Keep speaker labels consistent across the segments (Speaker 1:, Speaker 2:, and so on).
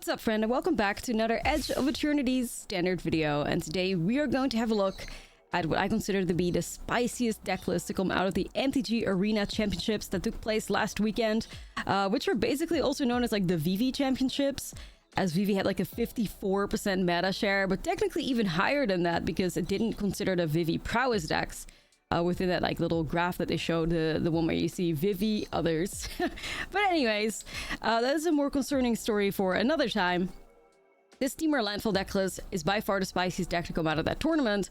Speaker 1: What's up, friend, and welcome back to another Edge of Eternity's standard video. And today we are going to have a look at what I consider to be the spiciest deck list to come out of the MTG Arena Championships that took place last weekend, which were basically also known as like the Vivi Championships, as Vivi had like a 54% meta share, but technically even higher than that because it didn't consider the Vivi prowess decks. Within that like little graph that they showed, the one where you see Vivi, others. But anyways, that is a more concerning story for another time. This Temur Landfall deck list is by far the spiciest deck to come out of that tournament,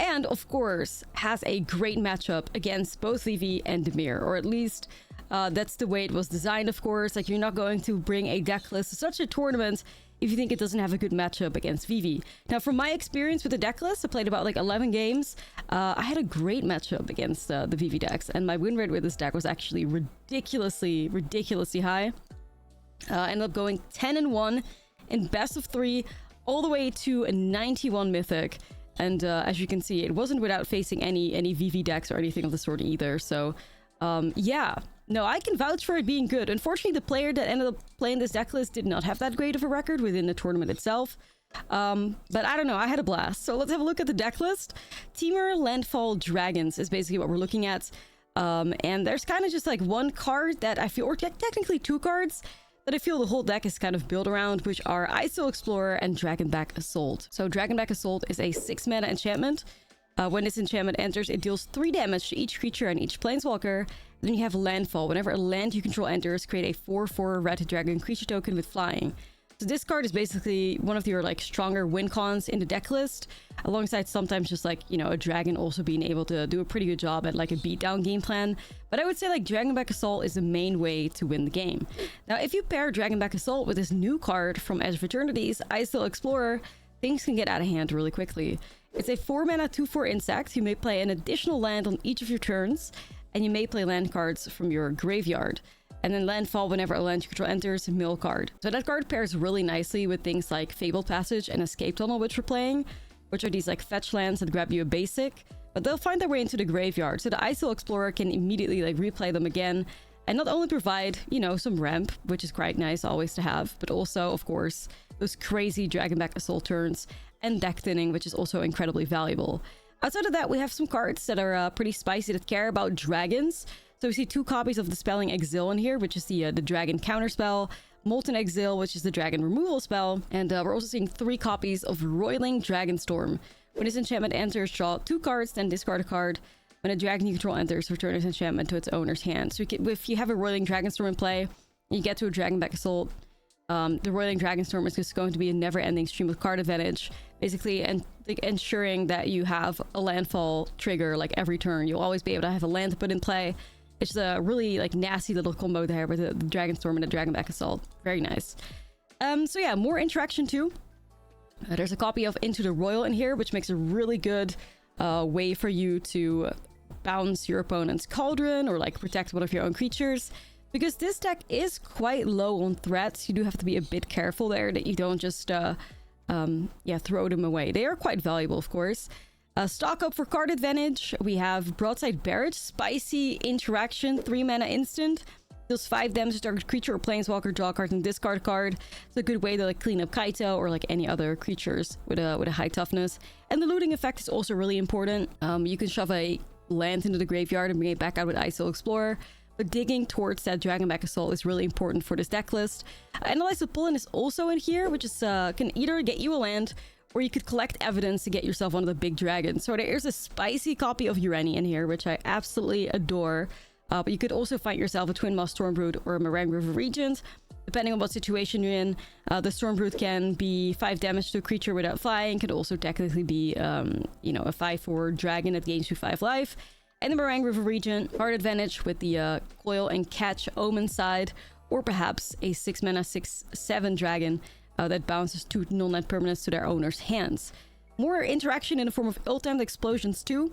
Speaker 1: and of course has a great matchup against both Vivi and Temur, or at least that's the way it was designed, of course. Like, you're not going to bring a deck list to such a tournament if you think it doesn't have a good matchup against Vivi. Now, from my experience with the deck list, I played about like 11 games. I had a great matchup against the Vivi decks, and my win rate with this deck was actually ridiculously high. I ended up going 10-1 in best of 3, all the way to a 91 mythic. And as you can see, it wasn't without facing any Vivi decks or anything of the sort either. So yeah, no, I can vouch for it being good. Unfortunately, the player that ended up playing this deck list did not have that great of a record within the tournament itself. But I don't know, I had a blast. So let's have a look at the deck list. Temur Landfall Dragons is basically what we're looking at. And there's kind of just like one card that I feel, or technically two cards, that I feel the whole deck is kind of built around, which are Ashlizzlle Explorer and Dragonback Assault. So Dragonback Assault is a 6-mana enchantment. When this enchantment enters, it deals 3 damage to each creature and each planeswalker. Then you have Landfall. Whenever a land you control enters, create a 4/4 red dragon creature token with flying. So this card is basically one of your like stronger win cons in the deck list, alongside sometimes just like, you know, a dragon also being able to do a pretty good job at like a beatdown game plan. But I would say like Dragonback Assault is the main way to win the game. Now, if you pair Dragonback Assault with this new card from Edge of Eternity's Ashlizzlle Explorer, things can get out of hand really quickly. It's a 4-mana 2/4 insect. You may play an additional land on each of your turns, and you may play land cards from your graveyard. And then landfall whenever a land you control enters, mill card. So that card pairs really nicely with things like Fabled Passage and Escape Tunnel, which we're playing, which are these like fetch lands that grab you a basic, but they'll find their way into the graveyard. So the Ashlizzlle Explorer can immediately like replay them again, and not only provide, you know, some ramp, which is quite nice always to have, but also, of course, those crazy Dragonback Assault turns and deck thinning, which is also incredibly valuable. Outside of that, we have some cards that are pretty spicy that care about dragons. So we see 2 copies of Dispelling Exile in here, which is the dragon counter spell, Molten Exile, which is the dragon removal spell, and we're also seeing 3 copies of Roiling Dragonstorm. When this enchantment enters, draw 2 cards, then discard a card. When a dragon you control enters, return this enchantment to its owner's hand. So if you have a Roiling Dragonstorm in play, and you get to a Dragonback Assault, the Roiling Dragonstorm is just going to be a never-ending stream of card advantage, basically, and like, ensuring that you have a landfall trigger like every turn. You'll always be able to have a land to put in play. It's a really like nasty little combo there with the Dragonstorm and the Dragonback Assault. Very nice. So yeah, more interaction too. There's a copy of Into the Royal in here, which makes a really good way for you to bounce your opponent's cauldron or like protect one of your own creatures. Because this deck is quite low on threats, you do have to be a bit careful there that you don't just throw them away. They are quite valuable, of course. Stock up for card advantage. We have Broadside Barrage, spicy interaction, 3-mana instant. Deals 5 damage to target creature or planeswalker, draw a card and discard a card. It's a good way to like clean up Kaito or like any other creatures with a high toughness. And the looting effect is also really important. You can shove a land into the graveyard and bring it back out with Ashlizzlle Explorer. But digging towards that Dragonback Assault is really important for this deck list. Analyze the Pullen is also in here, which is can either get you a land, or you could collect evidence to get yourself one of the big dragons. So there's a spicy copy of Urani in here, which I absolutely adore. But you could also find yourself a Twin Moss Stormbrood or a Meringue River Regent, depending on what situation you're in. The Stormbrood can be 5 damage to a creature without flying, could also technically be, you know, a 5/4 dragon that gains you 5 life. And the Meringue River Regent, card advantage with the Coil and Catch Omen side, or perhaps a 6-mana 6/7 dragon that bounces 2 null-net permanents to their owner's hands. More interaction in the form of ult-timed explosions too.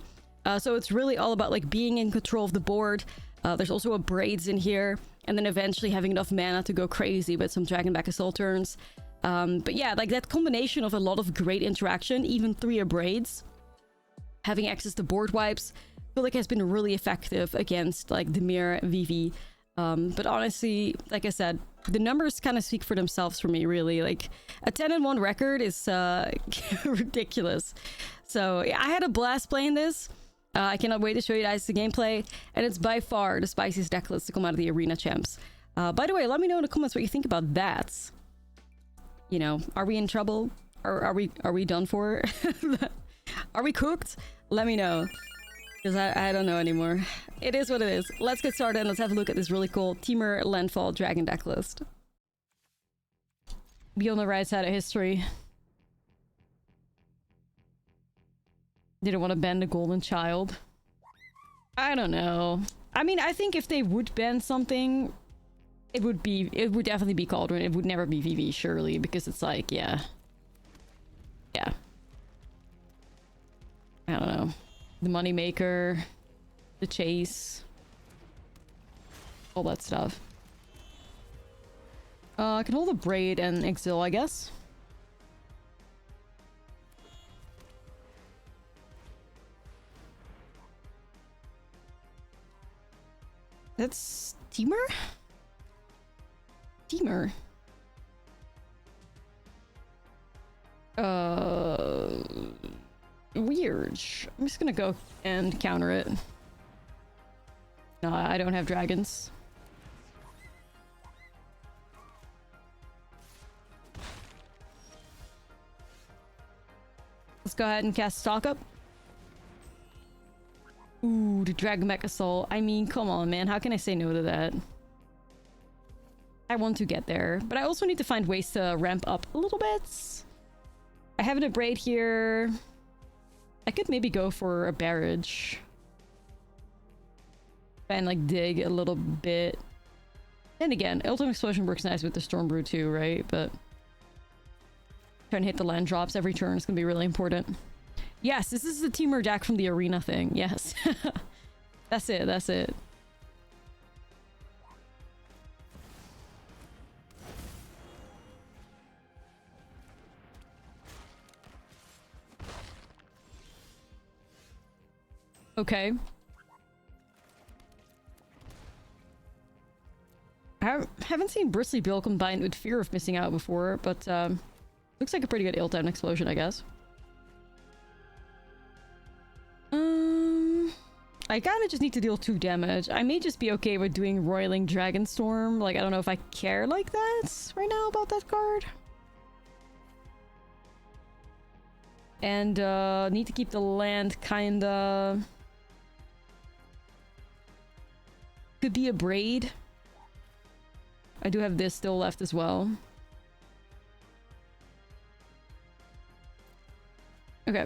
Speaker 1: So it's really all about like being in control of the board. There's also a Braids in here, and then eventually having enough mana to go crazy with some Dragonback Assault turns. But yeah, like that combination of a lot of great interaction, even 3 Braids, having access to board wipes, I feel like has been really effective against like Temur, Vivi, But honestly, like I said, the numbers kind of speak for themselves for me, really. Like, a 10-1 record is ridiculous. So yeah, I had a blast playing this. I cannot wait to show you guys the gameplay, and it's by far the spiciest deck list to come out of the Arena Champs. By the way, let me know in the comments what you think about that. You know, are we in trouble? Are we done for? Are we cooked? Let me know, because I don't know anymore. It is what it is. Let's get started and let's have a look at this really cool Temur Landfall Dragon deck list. Be on the right side of history. Didn't want to ban the Golden Child. I don't know. I mean, I think if they would ban something, it would definitely be Cauldron. It would never be Vivi, surely, because it's like, yeah. Yeah. I don't know. The Moneymaker, the Chase, all that stuff. I can hold a Braid and Exile, I guess. That's Temur? Temur. Weird. I'm just gonna go and counter it. No, I don't have dragons. Let's go ahead and cast Stock Up. Ooh, the Dragon Mecha Soul. I mean, come on, man. How can I say no to that? I want to get there, but I also need to find ways to ramp up a little bit. I have a Braid here. I could maybe go for a Barrage. And like dig a little bit. And again, Ultimate Explosion works nice with the Storm Brew too, right? But trying to hit the land drops every turn is gonna be really important. Yes, this is the Temur deck from the Arena thing. Yes. That's it, that's it. Okay. I haven't seen Bristly Bill combined with Fear of Missing Out before, but looks like a pretty good ill-timed explosion, I guess. I kind of just need to deal 2 damage. I may just be okay with doing Roiling Dragonstorm. Like, I don't know if I care like that right now about that card. And need to keep the land kinda... Could be a Braid. I do have this still left as well. Okay.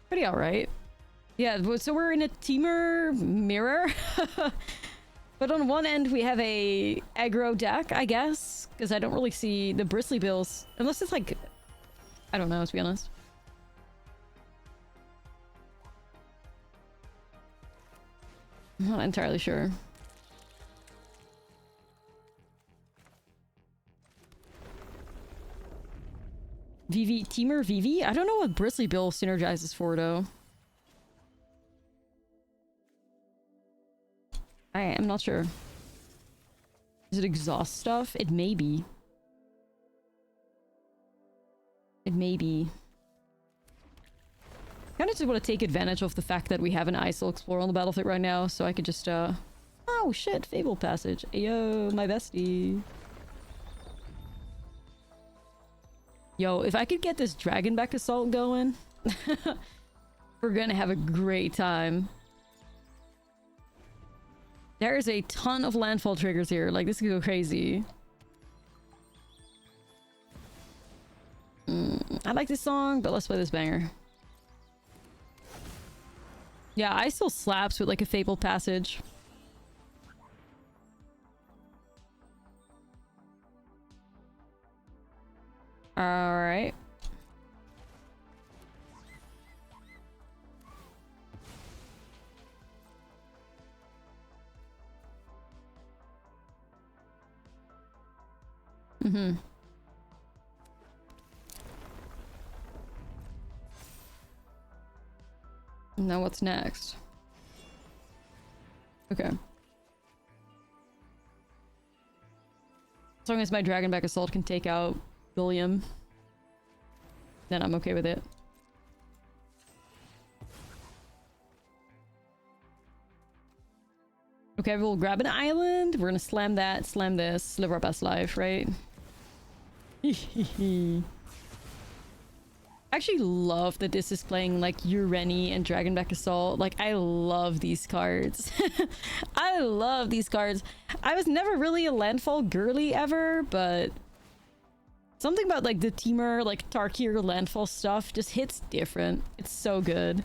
Speaker 1: Pretty alright. Yeah, so we're in a Temur mirror. But on one end we have a aggro deck, I guess. Because I don't really see the Bristly Bills. Unless it's like... I don't know, to be honest. I'm not entirely sure. Vivi, Temur Vivi? I don't know what Bristly Bill synergizes for, though. I am not sure. Is it exhaust stuff? It may be. It may be. Kind of just want to take advantage of the fact that we have an ISIL Explorer on the battlefield right now, so I could just, Oh, shit, Fable Passage. Ayo, my bestie. Yo, if I could get this Dragonback Assault going, we're gonna have a great time. There is a ton of landfall triggers here. Like, this could go crazy. I like this song, but let's play this banger. Yeah, I still slaps with like a Fable Passage. Alright. Mm-hmm. Now what's next? Okay. As long as my Dragonback Assault can take out William, then I'm okay with it. Okay, we'll grab an island. We're gonna slam that, slam this, live our best life, right? I actually love that this is playing like Ureni and Dragonback Assault. Like, I love these cards. I love these cards. I was never really a landfall girly ever, but something about like the Temur, like Tarkir landfall stuff just hits different. It's so good.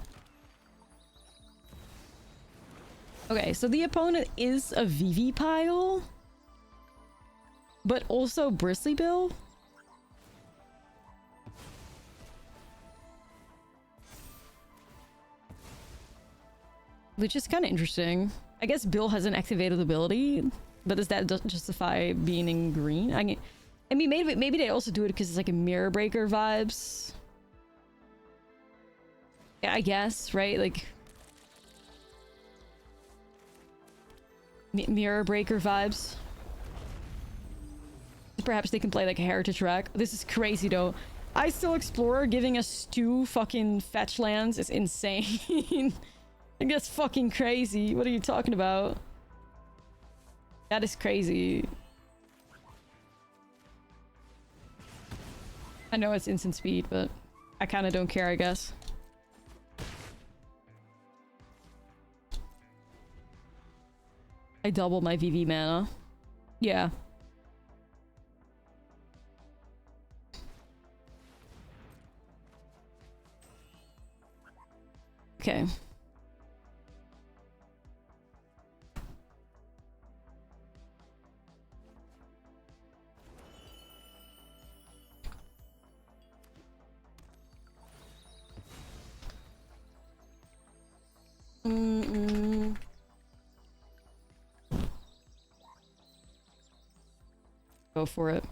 Speaker 1: Okay, so the opponent is a Vivi pile, but also Bristly Bill. Which is kind of interesting. I guess Bill has an activated ability, but does that justify being in green? I mean, maybe they also do it because it's like a Mirror Breaker vibes. Yeah, I guess, right? Like Mirror Breaker vibes. Perhaps they can play like a Heritage Rack. This is crazy though. Ice Still Explorer giving us 2 fucking fetch lands is insane. Like, that's fucking crazy. What are you talking about? That is crazy. I know it's instant speed, but I kind of don't care, I guess. I double my Vivi mana. Yeah. Okay. Go for it.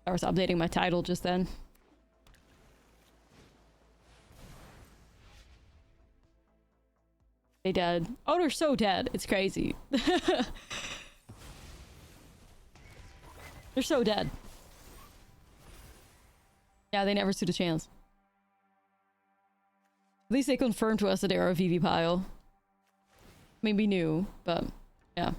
Speaker 1: I was updating my title just then. They dead. Oh, they're so dead. It's crazy. They're so dead. Yeah, they never stood a chance. At least they confirmed to us that they are a Vivi pile. I mean, we knew, but yeah.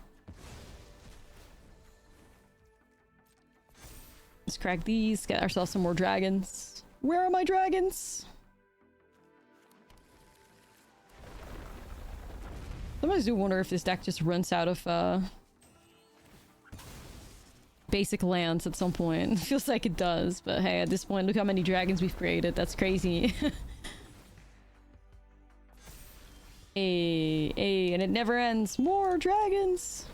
Speaker 1: Let's crack these, get ourselves some more dragons. Where are my dragons? Sometimes I do wonder if this deck just runs out of basic lands at some point. It feels like it does, but hey, at this point, look how many dragons we've created. That's crazy. Hey, and it never ends. More dragons!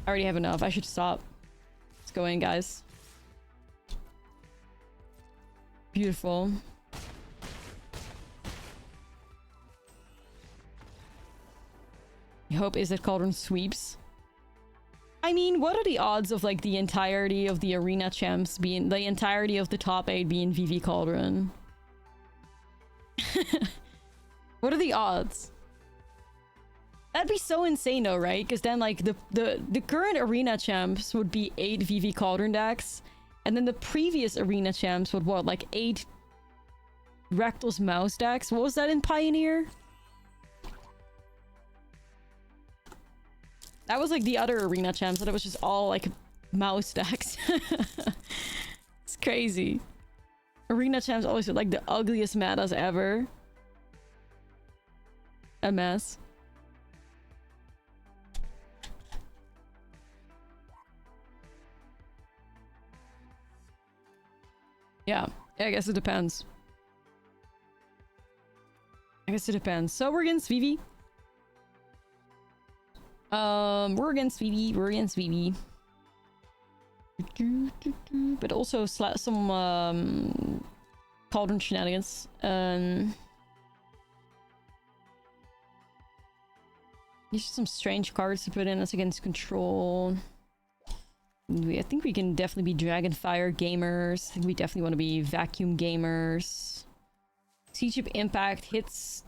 Speaker 1: I already have enough. I should stop. Let's go in, guys. Beautiful. I hope is it Cauldron sweeps. I mean, what are the odds of like the entirety of the arena champs being the entirety of the top 8 being Vivi Cauldron? What are the odds? That'd be so insane though, right? Because then like the current arena champs would be 8 Vivi Cauldron decks, and then the previous arena champs would what, like 8 Rakdos Mouse decks? What was that in Pioneer? That was like the other arena champs, and it was just all like mouse decks. It's crazy. Arena champs always with like the ugliest metas ever. A mess. Yeah, I guess it depends. I guess it depends. So we're against Vivi. We're against Vivi. We're against Vivi. But also some Cauldron shenanigans. These are some strange cards to put in us against control. I think we can definitely be Dragonfire gamers. I think we definitely want to be Vacuum gamers. Siege of Impact hits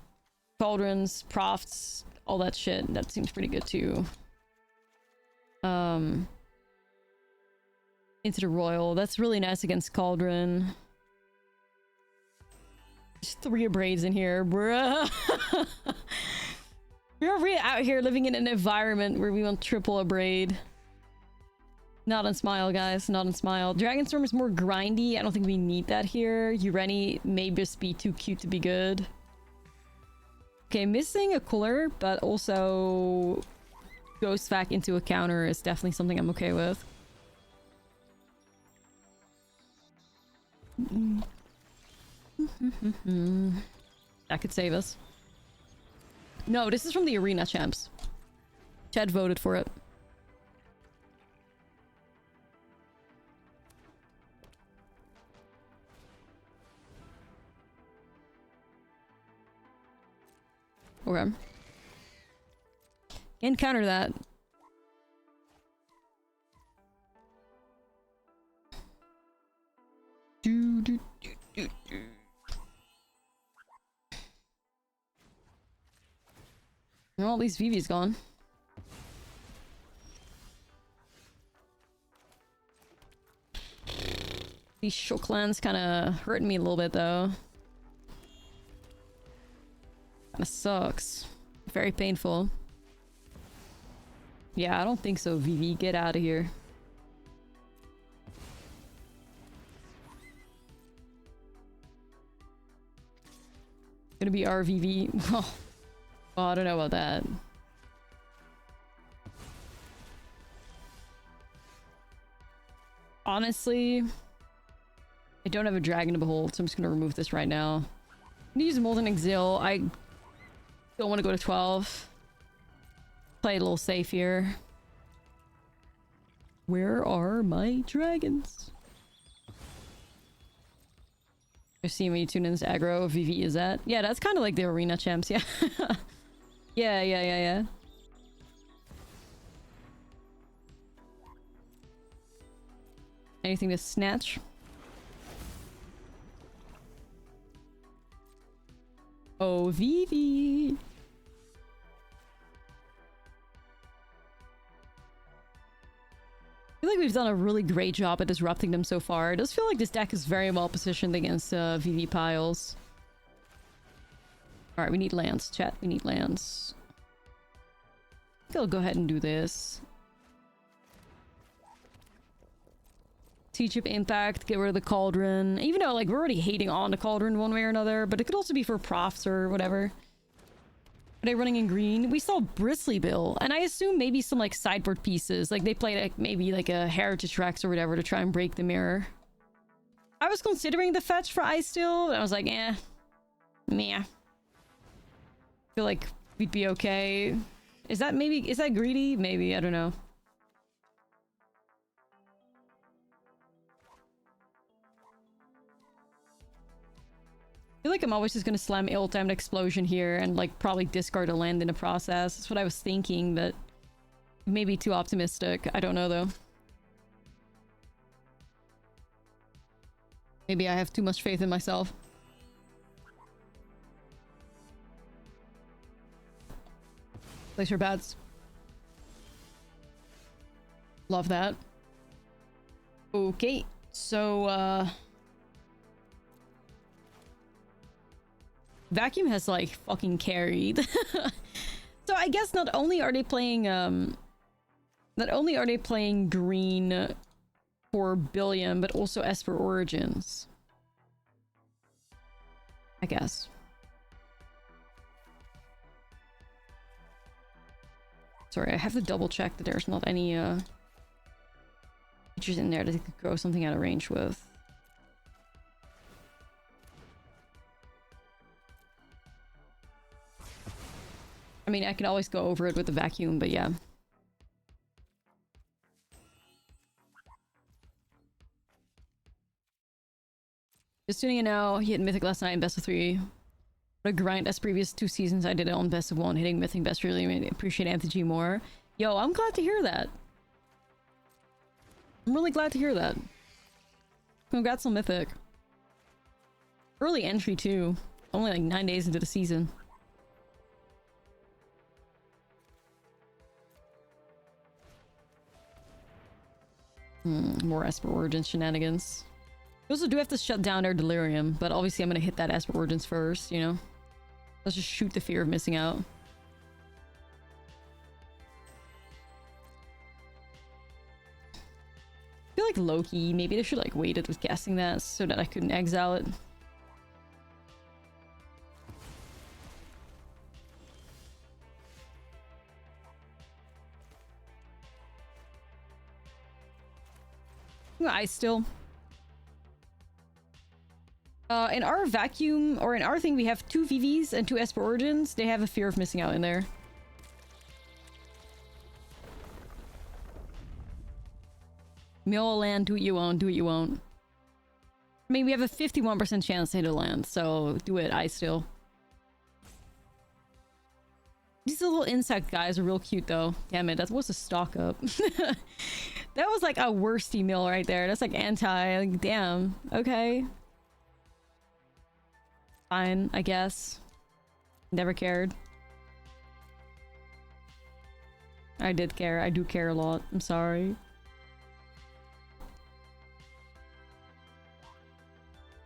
Speaker 1: Cauldrons, Profts, all that shit. That seems pretty good too. Into the Royal. That's really nice against Cauldron. Just 3 braids in here, bruh. We're really out here living in an environment where we want triple a braid. Not on Smile, guys. Not on Smile. Dragonstorm is more grindy. I don't think we need that here. Ureni may just be too cute to be good. Okay, missing a cooler, but also Ghost Vac into a counter is definitely something I'm okay with. That could save us. No, this is from the Arena Champs. Chad voted for it. Okay. Can't counter that. Well, at least Vivi's gone. These Shooklands kind of hurting me a little bit, though. Kind of sucks. Very painful. Yeah, I don't think so, Vivi. Get out of here. Gonna be our Vivi. Oh, I don't know about that. Honestly, I don't have a dragon to behold, so I'm just gonna remove this right now. I'm gonna use Molten Exile. I don't want to go to 12. Play it a little safe here. Where are my dragons? I see when you tune in this aggro. Vivi is that? Yeah, that's kind of like the Arena Champs, yeah. Yeah. Anything to snatch? Oh, Vivi! I feel like we've done a really great job at disrupting them so far. It does feel like this deck is very well positioned against Vivi piles. Alright, we need lands, chat. We need lands. I think I'll go ahead and do this. T-chip impact, get rid of the Cauldron. Even though, like, we're already hating on the Cauldron one way or another, but it could also be for profs or whatever. Are they running in green? We saw Bristly Bill, and I assume maybe some, like, sideboard pieces. Like, they played, like, maybe, like, a Heritage Rex or whatever to try and break the mirror. I was considering the fetch for Ice Steel, and I was like, eh. Meh. Feel like we'd be okay. Is that greedy? Maybe, I don't know. I feel like I'm always just gonna slam ill-timed explosion here and like probably discard a land in the process. That's what I was thinking, but maybe too optimistic. I don't know though. Maybe I have too much faith in myself. Place your bets. Love that. Okay, so Vacuum has like fucking carried. So I guess not only are they playing green for Billion, but also Esper Origins. I guess. Sorry, I have to double check that there's not any creatures in there that they could grow something out of range with. I mean, I can always go over it with the vacuum, but yeah. Just tuning in now. He hit Mythic last night in best of 3. What a grind. As previous 2 seasons, I did it on best of 1. Hitting Mythic best really made me appreciate MTG more. Yo, I'm glad to hear that. I'm really glad to hear that. Congrats on Mythic. Early entry too. Only like 9 days into the season. More Esper Origins shenanigans. We also do have to shut down their Delirium, but obviously I'm gonna hit that Esper Origins first, you know? Let's just shoot the fear of missing out. I feel like Loki, maybe they should like waited with casting that so that I couldn't exile it. I still. In our vacuum, or in our thing, we have 2 Vivis and 2 Esper Origins. They have a fear of missing out in there. Mill land, do what you won't, do what you won't. I mean, we have a 51% chance to hit a land, so do it, I still. These little insect guys are real cute, though. Damn it, that was a stock up. That was like a worsty mill right there. That's like anti, like, damn. Okay. Fine, I guess. Never cared. I did care. I do care a lot. I'm sorry.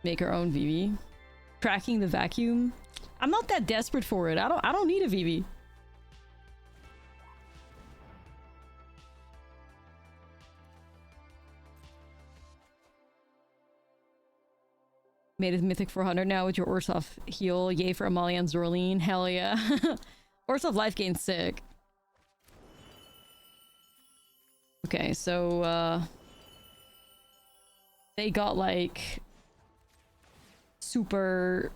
Speaker 1: Make our own Vivi. Tracking the vacuum. I'm not that desperate for it. I don't need a Vivi. Made it Mythic 400 now with your Orsov heal. Yay for Amalia and Zorleen. Hell yeah. Orsov life gain sick. Okay, so they got like super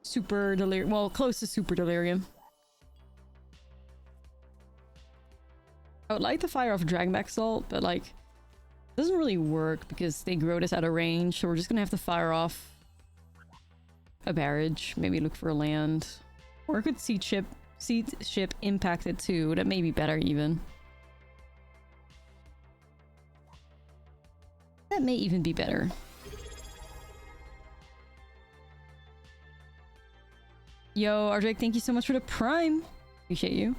Speaker 1: delirium. Well, close to super delirium. I would like to fire off Dragback Salt, but like doesn't really work because they grow this out of range, so we're just gonna have to fire off a barrage, maybe look for a land, or I could seed ship impact it too. That may be better even. That may even be better. Yo, Ardrick, thank you so much for the Prime. Appreciate you.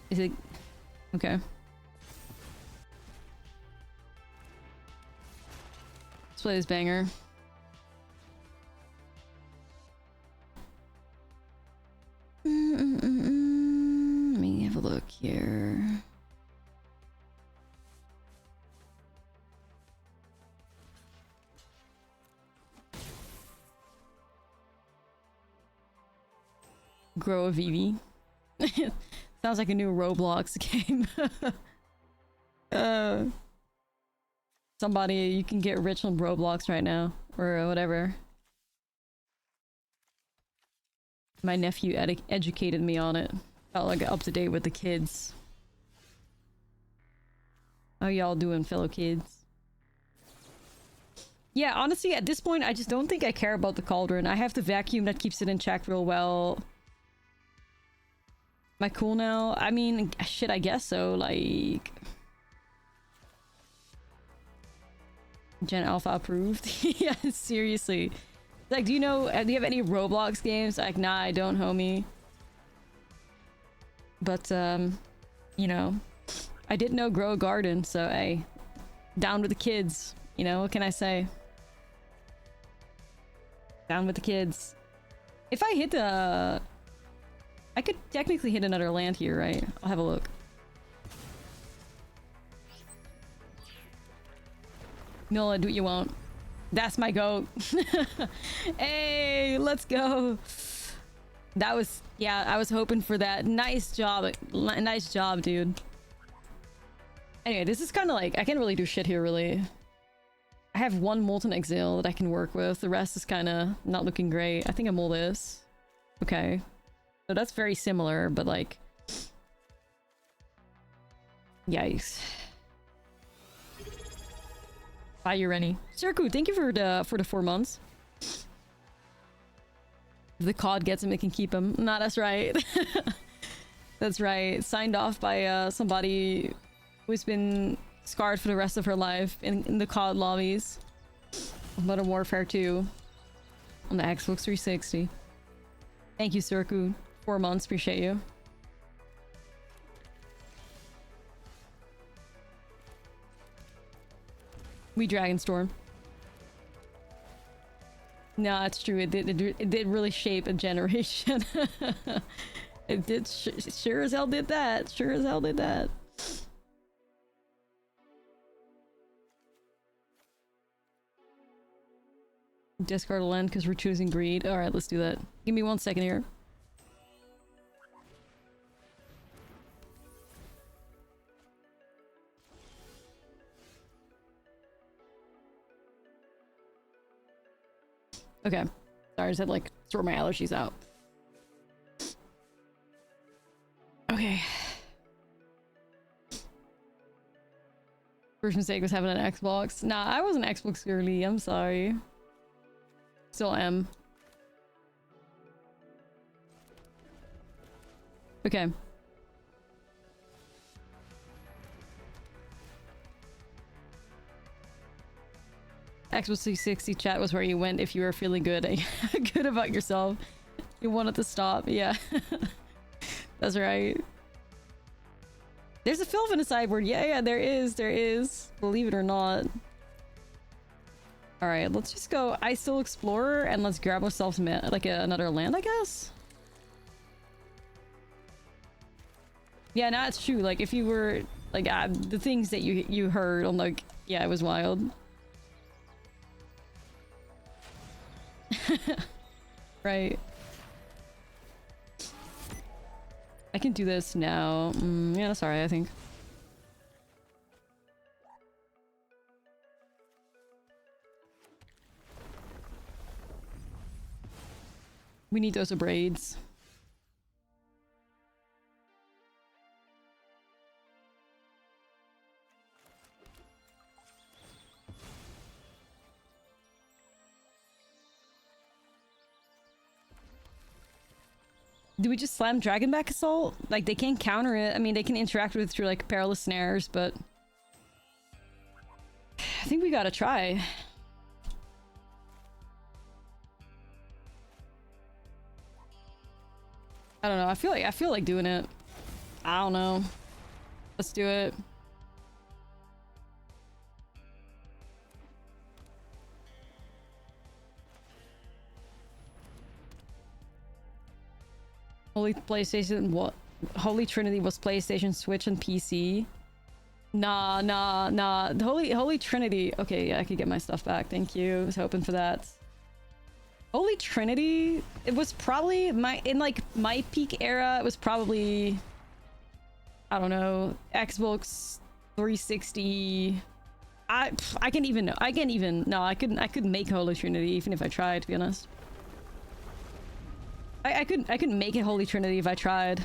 Speaker 1: Is it... Okay. Let's play this banger. Let me have a look here. Grow a Vivi. Sounds like a new Roblox game. Somebody, you can get rich on Roblox right now, or whatever. My nephew educated me on it. Felt like up to date with the kids. How y'all doing, fellow kids? Yeah, honestly, at this point, I just don't think I care about the Cauldron. I have the vacuum that keeps it in check real well. Am I cool now? I mean, shit, I guess so. Like... Gen Alpha approved? Yeah, seriously. Like, do you have any Roblox games? Like, nah, I don't, homie. But, you know, I did know Grow a Garden, so hey, down with the kids. You know, what can I say? Down with the kids. If I hit I could technically hit another land here, right? I'll have a look. Mila, do what you want. That's my goat. Hey, let's go. That was, yeah, I was hoping for that. Nice job. Nice job, dude. Anyway, this is kind of like, I can't really do shit here, really. I have one Molten Exile that I can work with. The rest is kind of not looking great. I think I mull this. Okay. So that's very similar, but like... Yikes. Bye, Ureni. Sirku, thank you for the 4 months. If the COD gets him, it can keep him. Nah, that's right. That's right. Signed off by somebody who's been scarred for the rest of her life in the COD lobbies. Modern Warfare 2 on the Xbox 360. Thank you, Sirku. 4 months, appreciate you. We Dragonstorm. No, it's true. It did really shape a generation. It did. Sure as hell did that. Sure as hell did that. Discard a land because we're choosing greed. All right, let's do that. Give me 1 second here. Okay. Sorry, I just had like sort my allergies out. Okay. First mistake was having an Xbox. Nah, I wasn't Xbox girly. I'm sorry. Still am. Okay. Xbox 360 chat was where you went if you were feeling good good about yourself. You wanted to stop. Yeah. That's right. There's a filth in a sideboard. Yeah, there is. There is. Believe it or not. Alright, let's just go Ice-Still Explorer and let's grab ourselves like another land, I guess? Yeah, no, it's true. Like, if you were... Like, the things that you heard on, like... Yeah, it was wild. Right. I can do this now. Yeah, that's alright, I think. We need those braids. Do we just slam Dragonback Assault? Like, they can't counter it. I mean, they can interact with it through, like, Perilous Snares, but... I think we gotta try. I don't know. I feel like doing it. I don't know. Let's do it. Holy PlayStation, what? Holy Trinity was PlayStation, Switch, and PC. Nah. Holy Trinity. Okay, yeah, I could get my stuff back. Thank you. I was hoping for that. Holy Trinity, it was probably in like my peak era, it was probably, I don't know, Xbox 360. I can't even know. I couldn't make Holy Trinity even if I tried, to be honest. I couldn't make it Holy Trinity if I tried.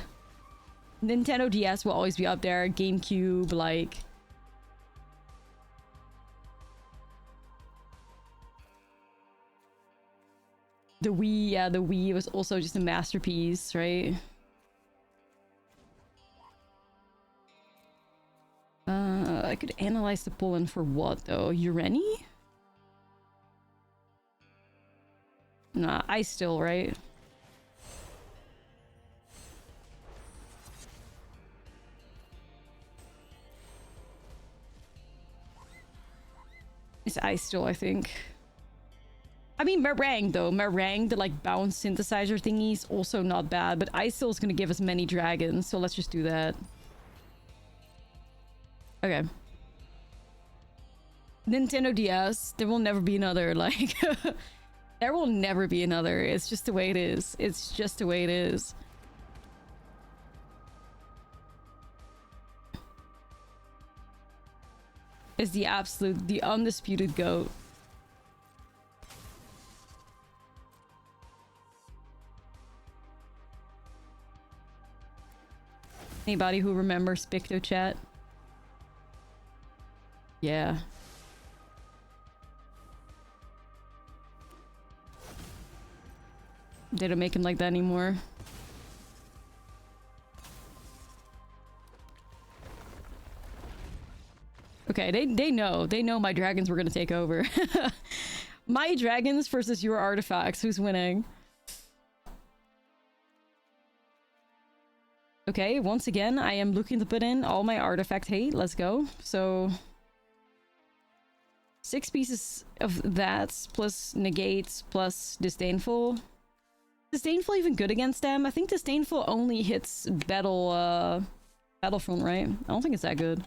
Speaker 1: Nintendo DS will always be up there. GameCube, like... The Wii, yeah, the Wii was also just a masterpiece, right? I could analyze the pull-in for what, though? Ureni? Nah, Ice-Still, right? It's Ice-Still, I think. I mean, Meringue, though. Meringue, the, like, bounce synthesizer thingy is also not bad, but Ice-Still is gonna give us many dragons, so let's just do that. Okay. Nintendo DS, there will never be another, like... There will never be another. It's just the way it is. It's just the way it is. It's the absolute, the undisputed GOAT. Anybody who remembers Picto Chat? Yeah. They don't make him like that anymore. Okay, they know my dragons were gonna take over. My dragons versus your artifacts. Who's winning? Okay, once again, I am looking to put in all my artifact hate. Let's go. So 6 pieces of that, plus negates, plus disdainful. Disdainful even good against them? I think disdainful only hits Battlefront, right? I don't think it's that good.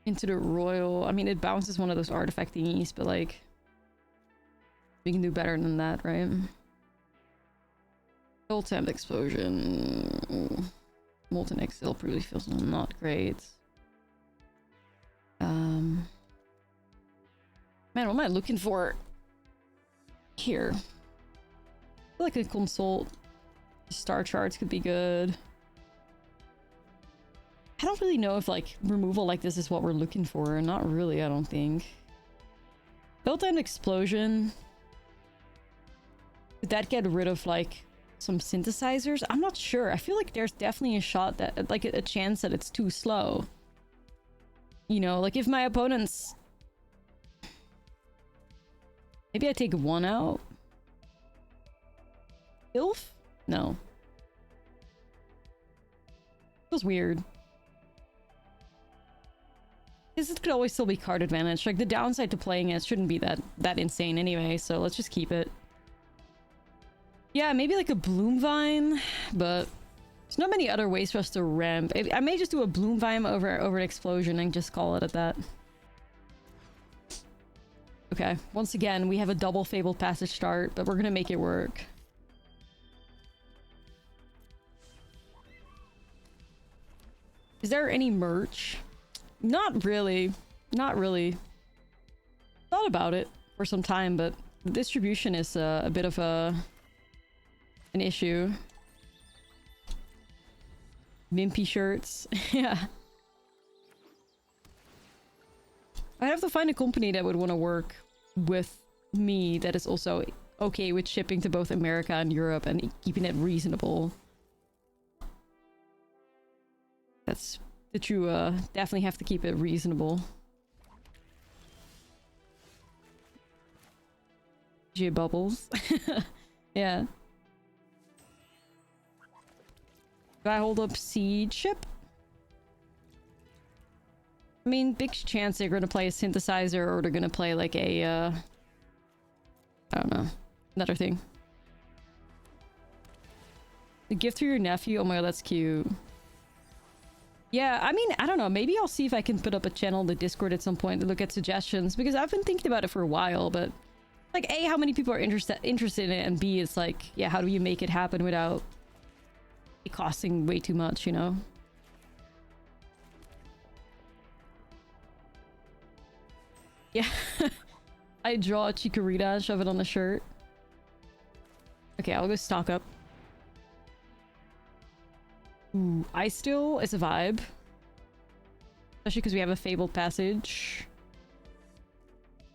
Speaker 1: Into the Royal. I mean, it bounces one of those artifact thingies, but like... we can do better than that, right? Full-temp explosion. Molten Exile really feels not great. Man, what am I looking for here? I feel like a consult star charts could be good. I don't really know if like removal like this is what we're looking for. Not really, I don't think. Built-in explosion. Did that get rid of like some synthesizers? I'm not sure. I feel like there's definitely a shot that like a chance that it's too slow. You know, like if my opponent's... maybe I take one out. Ilf? No. Feels weird. Because it could always still be card advantage. Like the downside to playing it shouldn't be that insane anyway, so let's just keep it. Yeah, maybe like a Bloom Vine, but there's not many other ways for us to ramp. I may just do a Bloom Vine over an explosion and just call it at that. Okay, once again, we have a double Fabled Passage start, but we're gonna make it work. Is there any merch? Not really. Not really. Thought about it for some time, but the distribution is a bit of an issue. Mimpy shirts. Yeah. I'd have to find a company that would want to work with me that is also okay with shipping to both America and Europe and keeping it reasonable. That's that you definitely have to keep it reasonable. G bubbles. Yeah. Do I hold up Siege Ship? I mean, big chance they're gonna play a synthesizer or they're gonna play like a I don't know, another thing. A gift for your nephew? Oh my god, that's cute. Yeah, I mean, I don't know. Maybe I'll see if I can put up a channel in the Discord at some point to look at suggestions, because I've been thinking about it for a while, but like A, how many people are interested in it, and B, it's like, yeah, how do you make it happen without it costing way too much, you know? Yeah. I draw a Chikorita and shove it on the shirt. Okay, I'll go stock up. Ooh, Ice Still is a vibe. Especially because we have a Fabled Passage.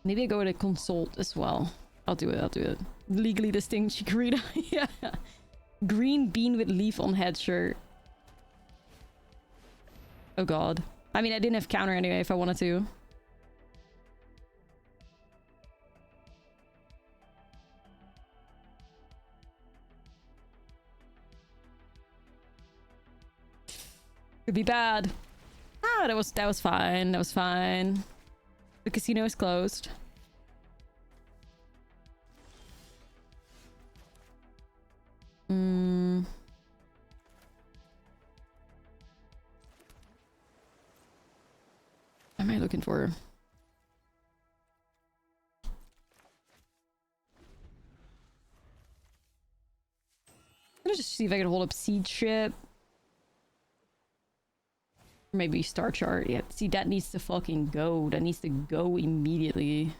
Speaker 1: Maybe I go with a Consult as well. I'll do it, I'll do it. Legally distinct Chikorita. Yeah. Green bean with leaf on head shirt. Oh god. I mean, I didn't have counter anyway if I wanted to. Could be bad. Ah, that was fine. That was fine. The casino is closed. What am I looking for? I'm gonna just see if I can hold up Siege Ship. Maybe Star Chart. Yeah, see, that needs to fucking go. That needs to go immediately.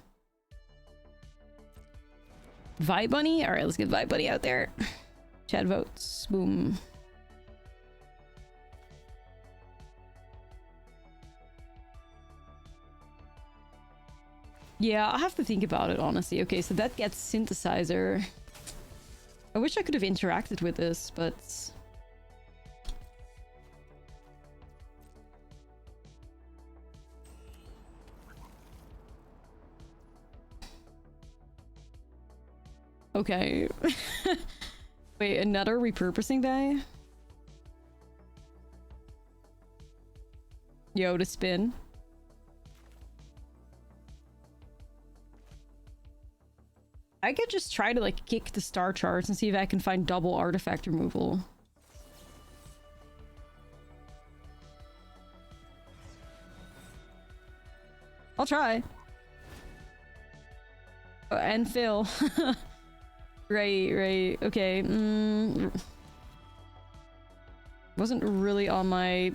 Speaker 1: Vibe Bunny? Alright, let's get Vibe Bunny out there. Chat votes. Boom. Yeah, I'll have to think about it, honestly. Okay, so that gets Synthesizer. I wish I could have interacted with this, but... Okay. Wait, another repurposing day? Yo, to spin. I could just try to like kick the star charts and see if I can find double artifact removal. I'll try. Oh, and Phil. Right. Okay. Wasn't really on my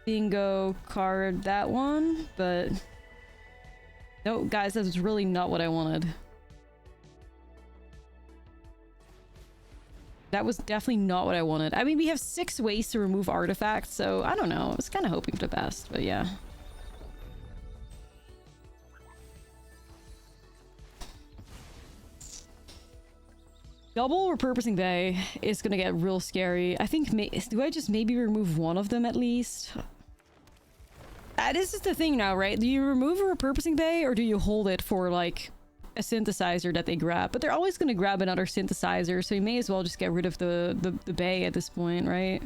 Speaker 1: bingo card, that one, but no, guys, that's really not what I wanted. That was definitely not what I wanted. I mean, we have 6 ways to remove artifacts, so I don't know. I was kind of hoping for the best, but yeah. Double repurposing bay is gonna get real scary. I think, do I just maybe remove one of them at least? This is the thing now, right? Do you remove a repurposing bay or do you hold it for like a synthesizer that they grab? But they're always gonna grab another synthesizer, so you may as well just get rid of the bay at this point, right?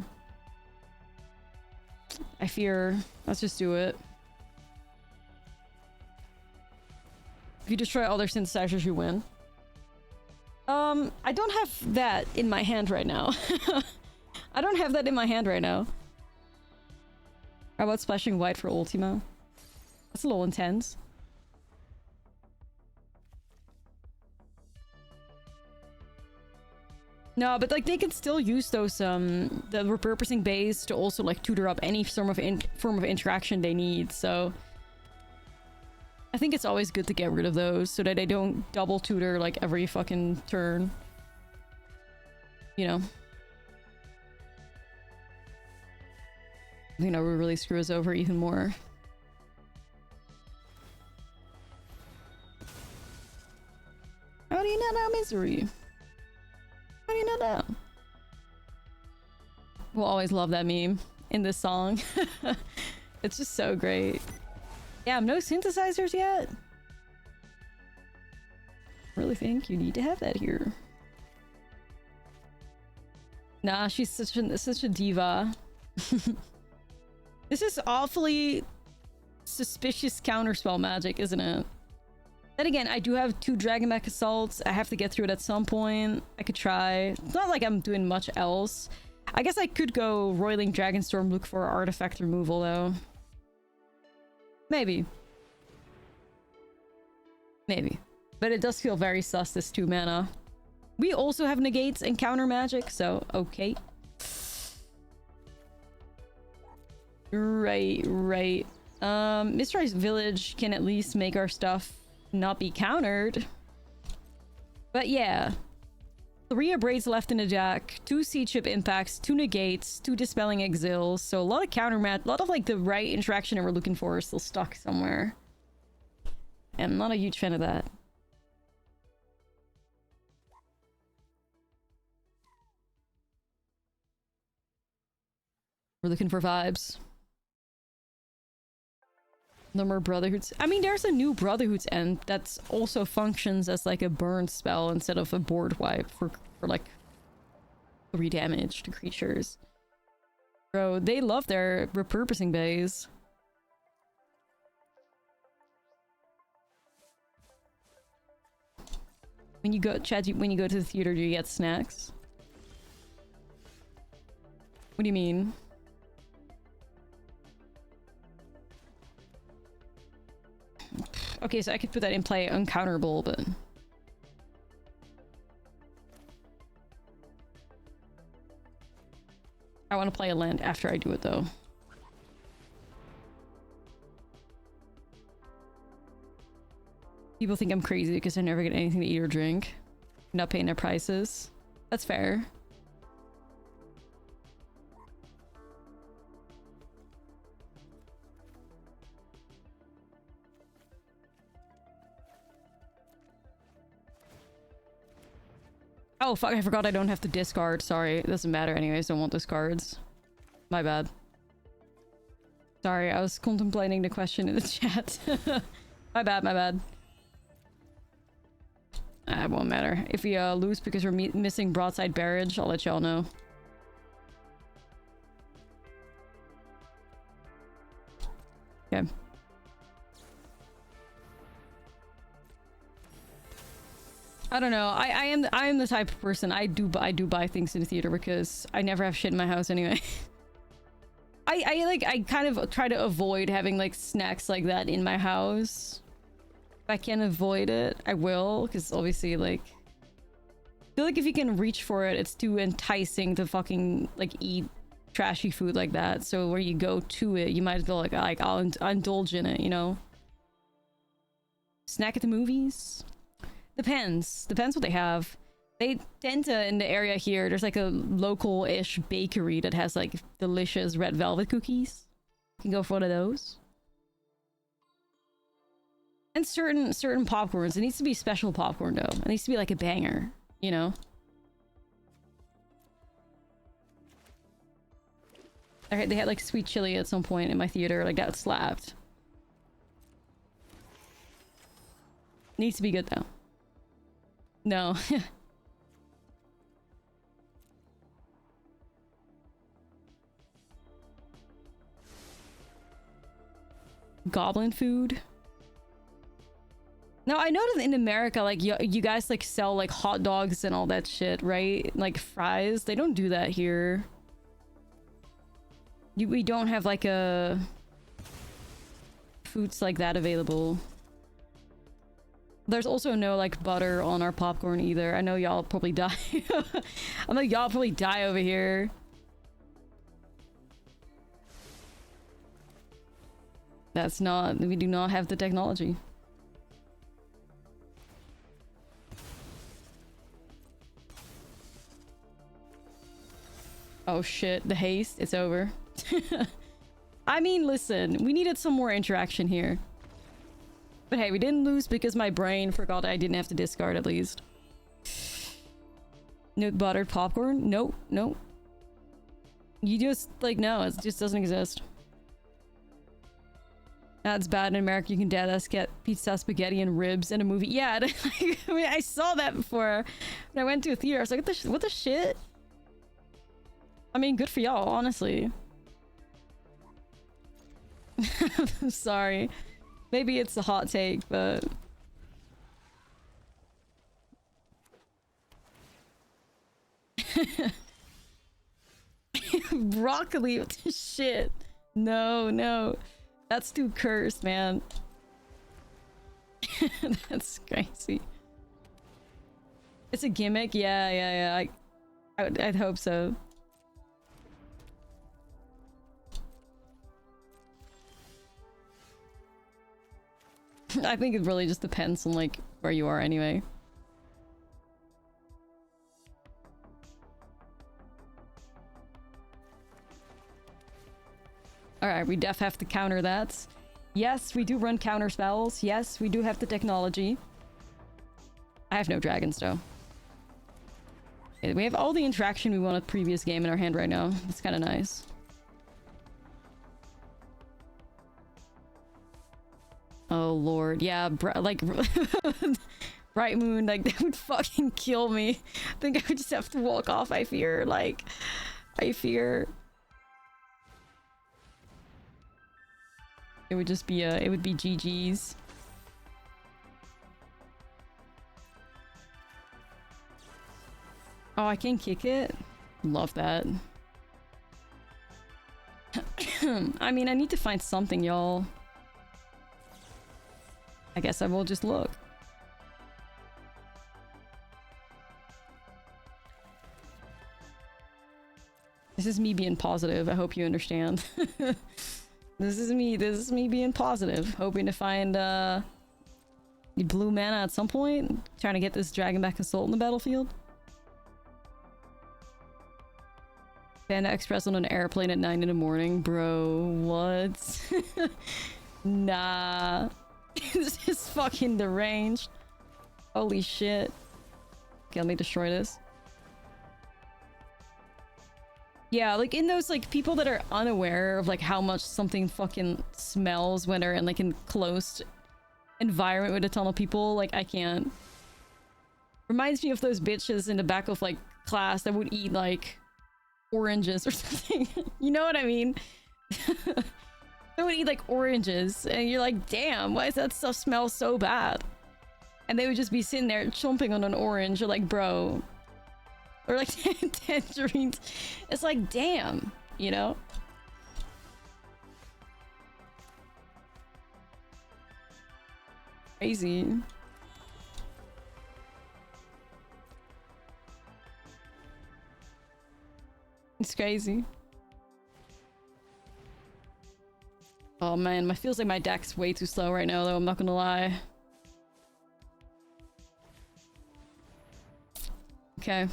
Speaker 1: I fear. Let's just do it. If you destroy all their synthesizers, you win. I don't have that in my hand right now. I don't have that in my hand right now. How about splashing white for Ultima? That's a little intense. No, but like they can still use those the repurposing bays to also like tutor up any form of interaction they need, so I think it's always good to get rid of those so that they don't double tutor like every fucking turn. You know. You know, we really screw us over even more. How do you not know misery? How do you know that? We'll always love that meme in this song. It's just so great. Yeah, no synthesizers yet? Really think you need to have that here. Nah, she's such a diva. This is awfully suspicious counterspell magic, isn't it? Then again, I do have 2 Dragon Mech Assaults. I have to get through it at some point. I could try. It's not like I'm doing much else. I guess I could go Roiling Dragonstorm, look for artifact removal, though. Maybe. Maybe. But it does feel very sus, this 2 mana. We also have negates and counter magic, so okay. Right. Midrange Village can at least make our stuff not be countered. But yeah. 3 Abrades left in the deck, 2 Seed Chip Impacts, 2 Negates, 2 Dispelling Exils, so a lot of counter mat, a lot of like the right interaction that we're looking for is still stuck somewhere. And I'm not a huge fan of that. We're looking for vibes. No more Brotherhoods. I mean, there's a new Brotherhood's End that also functions as like a burn spell instead of a board wipe for like 3 damage to creatures. Bro, they love their repurposing bays. When you go, Chad, when you go to the theater, do you get snacks? What do you mean? Okay, so I could put that in play uncounterable, but I want to play a land after I do it, though. People think I'm crazy because I never get anything to eat or drink. Not paying their prices. That's fair. Oh, fuck, I forgot I don't have to discard. Sorry, it doesn't matter anyways. Don't want those cards. My bad. Sorry, I was contemplating the question in the chat. My bad. It won't matter. If we lose because we're missing broadside barrage, I'll let y'all know. Okay. I don't know. I am the type of person I do buy things in the theater because I never have shit in my house anyway. I kind of try to avoid having like snacks like that in my house. If I can avoid it, I will, because obviously like I feel like if you can reach for it, it's too enticing to fucking like eat trashy food like that. So where you go to it, you might as well like I'll indulge in it, you know. Snack at the movies? Depends what they have. They tend to, in the area here, there's like a local-ish bakery that has like delicious red velvet cookies. You can go for one of those. And certain popcorns. It needs to be special popcorn though. It needs to be like a banger, you know? They had like sweet chili at some point in my theater, like that slapped. Needs to be good though. No. Goblin food. No, I know that in America, like you guys like sell like hot dogs and all that shit, right? Like fries. They don't do that here. We don't have like a foods like that available. There's also no like butter on our popcorn either. I know y'all probably die. I'm like, y'all probably die over here. That's not, we do not have the technology. Oh shit, the haste, it's over. I mean, listen, we needed some more interaction here. But hey, we didn't lose because my brain forgot I didn't have to discard at least. No buttered popcorn? Nope, nope. You just, like, no, it just doesn't exist. That's bad in America. You can dead ass get pizza, spaghetti, and ribs in a movie. Yeah, I mean, I saw that before when I went to a theater. I was like, what the shit? I mean, good for y'all, honestly. I'm sorry. Maybe it's a hot take, but... Broccoli, what the shit? No, no. That's too cursed, man. That's crazy. It's a gimmick? Yeah. I'd hope so. I think it really just depends on like where you are anyway. Alright, we def have to counter that. Yes, we do run counter spells. Yes, we do have the technology. I have no dragons though. Okay, we have all the interaction we want at the previous game in our hand right now. It's kind of nice. Oh lord, yeah, like Bright Moon, like that would fucking kill me. I think I would just have to walk off. I fear, like, I fear it would just be it would be GG's. Oh, I can kick it. Love that. I mean, I need to find something, y'all. I guess I will just look. This is me being positive. I hope you understand. This is me being positive. Hoping to find the blue mana at some point. Trying to get this Dragonback Assault in the battlefield. Panda Express on an airplane at 9 in the morning. Bro, what? Nah. This is fucking deranged. Holy shit. Okay, let me destroy this. Yeah, like in those like people that are unaware of like how much something fucking smells when they're in like a closed environment with a ton of people, like I can't. Reminds me of those bitches in the back of like class that would eat like oranges or something. You know what I mean? They would eat like oranges and you're like, damn, why does that stuff smell so bad? And they would just be sitting there chomping on an orange. You're like, bro. Or like tangerines. It's like, damn, you know? Crazy. It's crazy. Oh man, feels like my deck's way too slow right now though, I'm not gonna lie. Okay.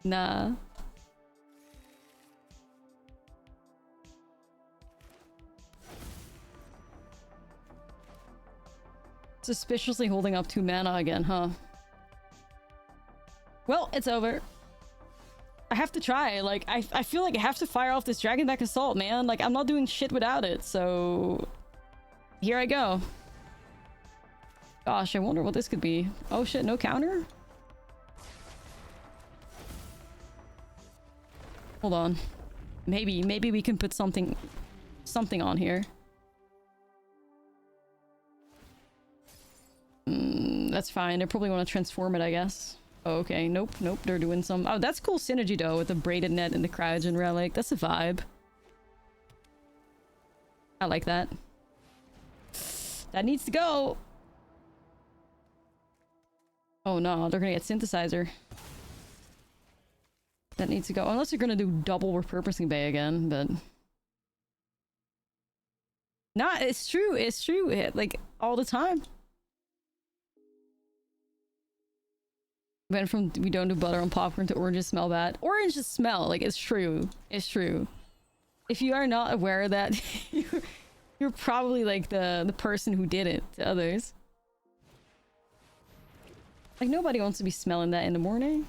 Speaker 1: Nah. Suspiciously holding up 2 mana again, huh? Well, it's over. I have to try. Like, I feel like I have to fire off this Dragonback Assault, man. Like, I'm not doing shit without it, so... Here I go. Gosh, I wonder what this could be. Oh shit, no counter? Hold on. Maybe we can put something on here. That's fine. They probably want to transform it, I guess. Oh, okay. Nope. They're doing some... Oh, that's cool synergy, though, with the Braided Net and the Cryogen Relic. That's a vibe. I like that. That needs to go! Oh, no. They're gonna get Synthesizer. That needs to go. Unless you're gonna do double Repurposing Bay again, but... Nah, it's true. It's true. Like, all the time. Went from we don't do butter on popcorn to oranges smell bad. Oranges smell, like, it's true. It's true. If you are not aware of that, you're probably like the person who did it to others. Like, nobody wants to be smelling that in the morning.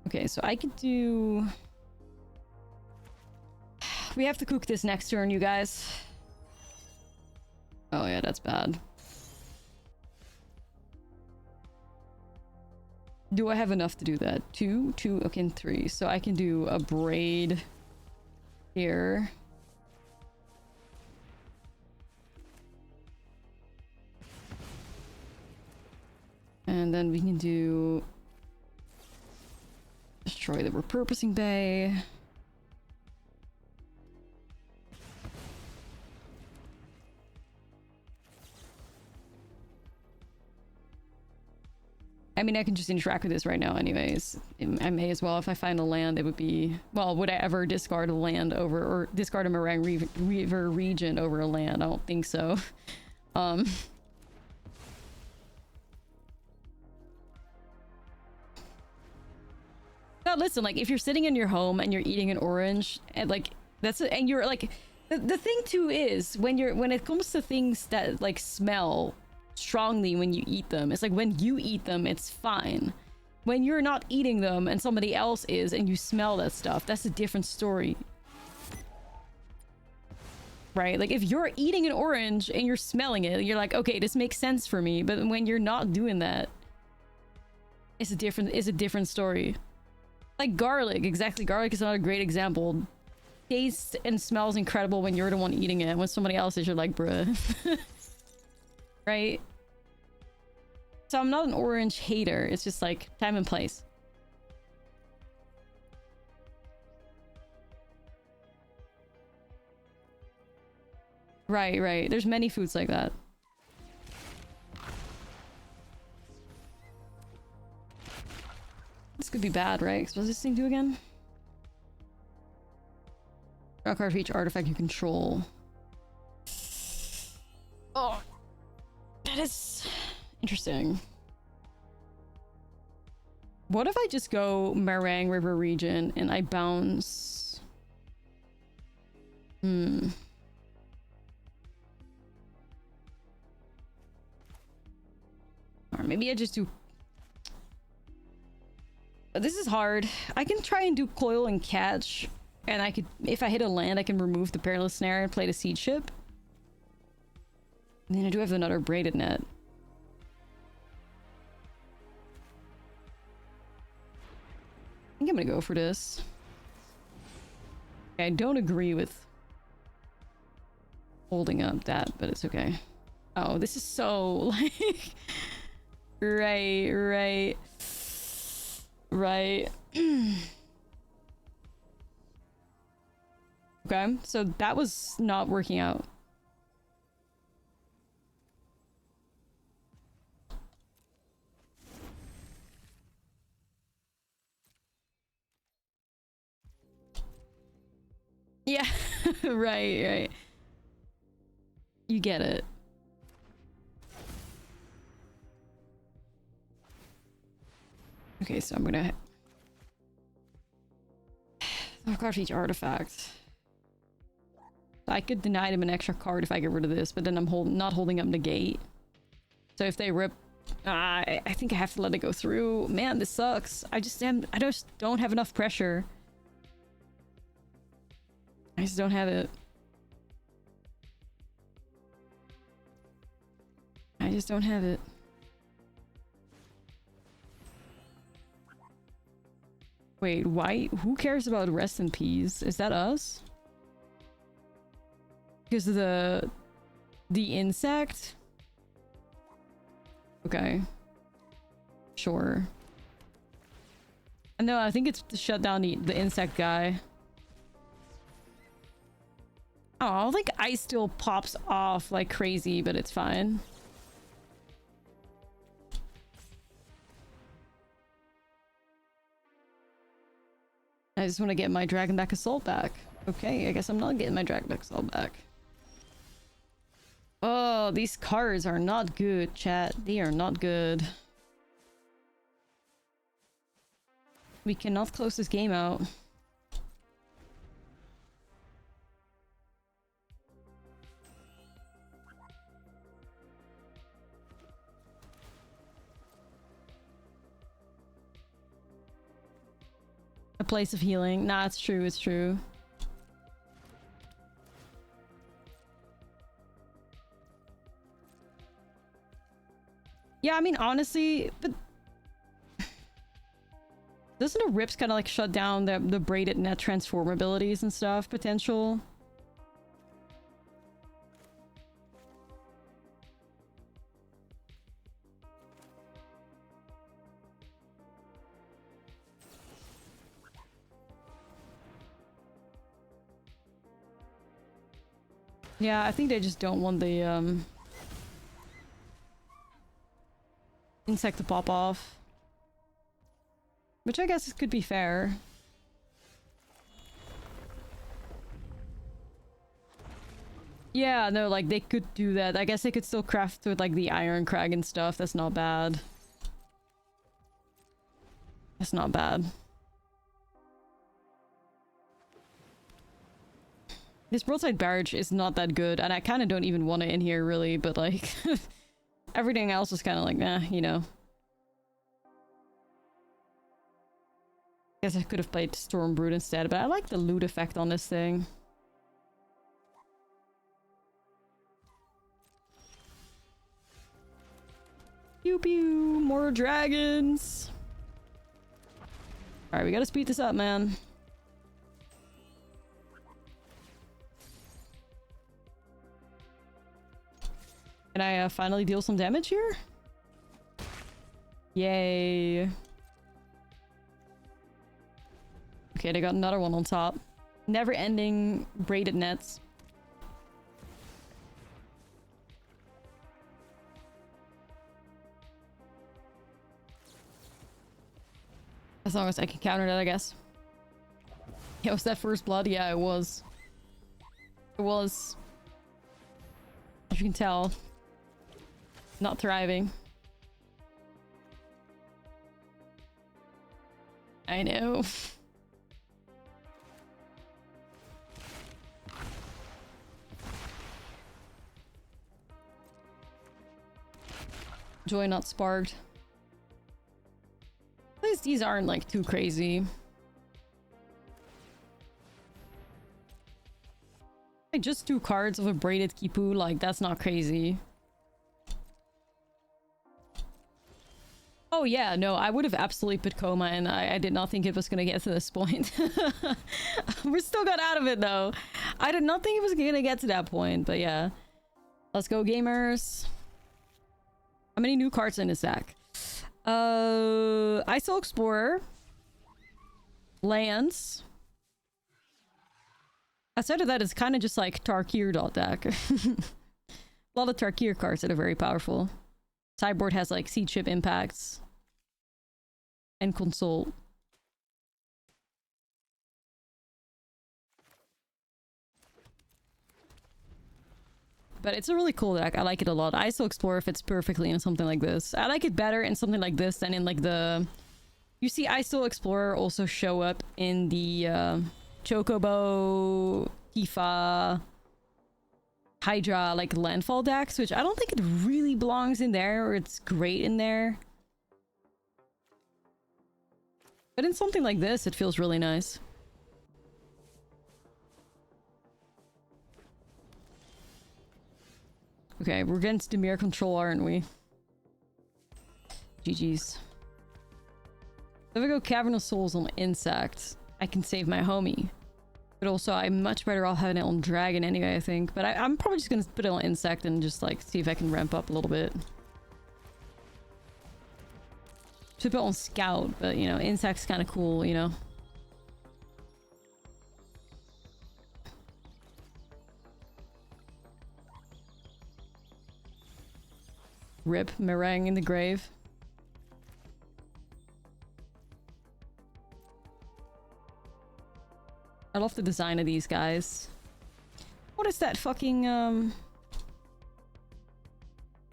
Speaker 1: Okay, so I could do... We have to cook this next turn, you guys. Oh yeah, that's bad. Do I have enough to do that? 2, okay, and 3. So I can do a braid here. And then we can do... Destroy the Repurposing Bay. I mean, I can just interact with this right now anyways. I may as well. If I find a land, it would be... Well, would I ever discard a land over... Or discard a Meringue River region over a land? I don't think so. Now listen, like, if you're sitting in your home and you're eating an orange, and like, that's... And you're like... The thing too is, when it comes to things that, like, smell... strongly when you eat them, it's like when you eat them it's fine. When you're not eating them and somebody else is and you smell that stuff, that's a different story, right? Like, if you're eating an orange and you're smelling it, you're like, okay, this makes sense for me. But when you're not doing that, it's a different story. Like garlic, exactly. Garlic is another great example. Tastes and smells incredible when you're the one eating it. When somebody else is, you're like, bruh. Right? So I'm not an orange hater. It's just like time and place. Right. There's many foods like that. This could be bad, right? What does this thing do again? Draw a card for each artifact you control. Oh. That is interesting. What if I just go Meringue River region and I bounce... Or maybe I just do... This is hard. I can try and do Coil and Catch, and I could... If I hit a land, I can remove the Perilous Snare and play the Siege Ship. And then I do have another braided net. I think I'm gonna go for this. I don't agree with holding up that, but it's okay. Oh, this is so like right. Okay, so that was not working out. Yeah, right. You get it. Okay, so I'm gonna card for each artifact. I could deny them an extra card if I get rid of this, but then I'm not holding up negate. So if they rip, I think I have to let it go through. Man, this sucks. I just don't have enough pressure. I just don't have it. I just don't have it. Wait, why? Who cares about rest in peace? Is that us? Because of the insect? Okay. Sure. No, I think it's to shut down the insect guy. Oh, I think ice still pops off like crazy, but it's fine. I just want to get my Dragonback Assault back. Okay, I guess I'm not getting my Dragonback Assault back. Oh, these cards are not good, chat. They are not good. We cannot close this game out. A place of healing. Nah, it's true, it's true. Yeah, I mean, honestly, but doesn't the rips kind of like shut down the braided net transform abilities and stuff potential? Yeah, I think they just don't want the insect to pop off. Which I guess could be fair. Yeah, no, like they could do that. I guess they could still craft with like the Iron Crag and stuff. That's not bad. That's not bad. This broadside barrage is not that good, and I kind of don't even want it in here really, but like everything else is kind of like, nah, you know. Guess I could have played Stormbrood instead, but I like the loot effect on this thing. Pew pew, more dragons. All right, we gotta speed this up, man. Can I finally deal some damage here? Yay. Okay, they got another one on top. Never-ending braided nets. As long as I can counter that, I guess. Yeah, was that first blood? Yeah, it was. It was. As you can tell. Not thriving. I know. Joy not sparked. At least these aren't like too crazy. Like just 2 cards of a braided Kipu, like that's not crazy. Oh yeah, no, I would have absolutely put Coma, and I did not think it was gonna get to this point. We still got out of it though. I did not think it was gonna get to that point, but yeah. Let's go, gamers. How many new cards in this deck? Iso Explorer. Lands. Outside of that, it's kind of just like Tarkir dot deck. A lot of Tarkir cards that are very powerful. Sideboard has like Seed Chip impacts. And Consult. But it's a really cool deck. I like it a lot. Iso Explorer fits perfectly in something like this. I like it better in something like this than in like the... You see Iso Explorer also show up in the Chocobo, Tifa, Hydra, like Landfall decks, which I don't think it really belongs in there, or it's great in there. But in something like this, it feels really nice. Okay, we're against Temur control, aren't we? GG's. If I go Cavernous Souls on Insect, I can save my homie. But also, I'm much better off having it on Dragon anyway, I think. But I'm probably just gonna put it on Insect and just, like, see if I can ramp up a little bit. Should put it on Scout, but, you know, Insect's kind of cool, you know? Rip Meringue in the grave. I love the design of these guys. What is that fucking,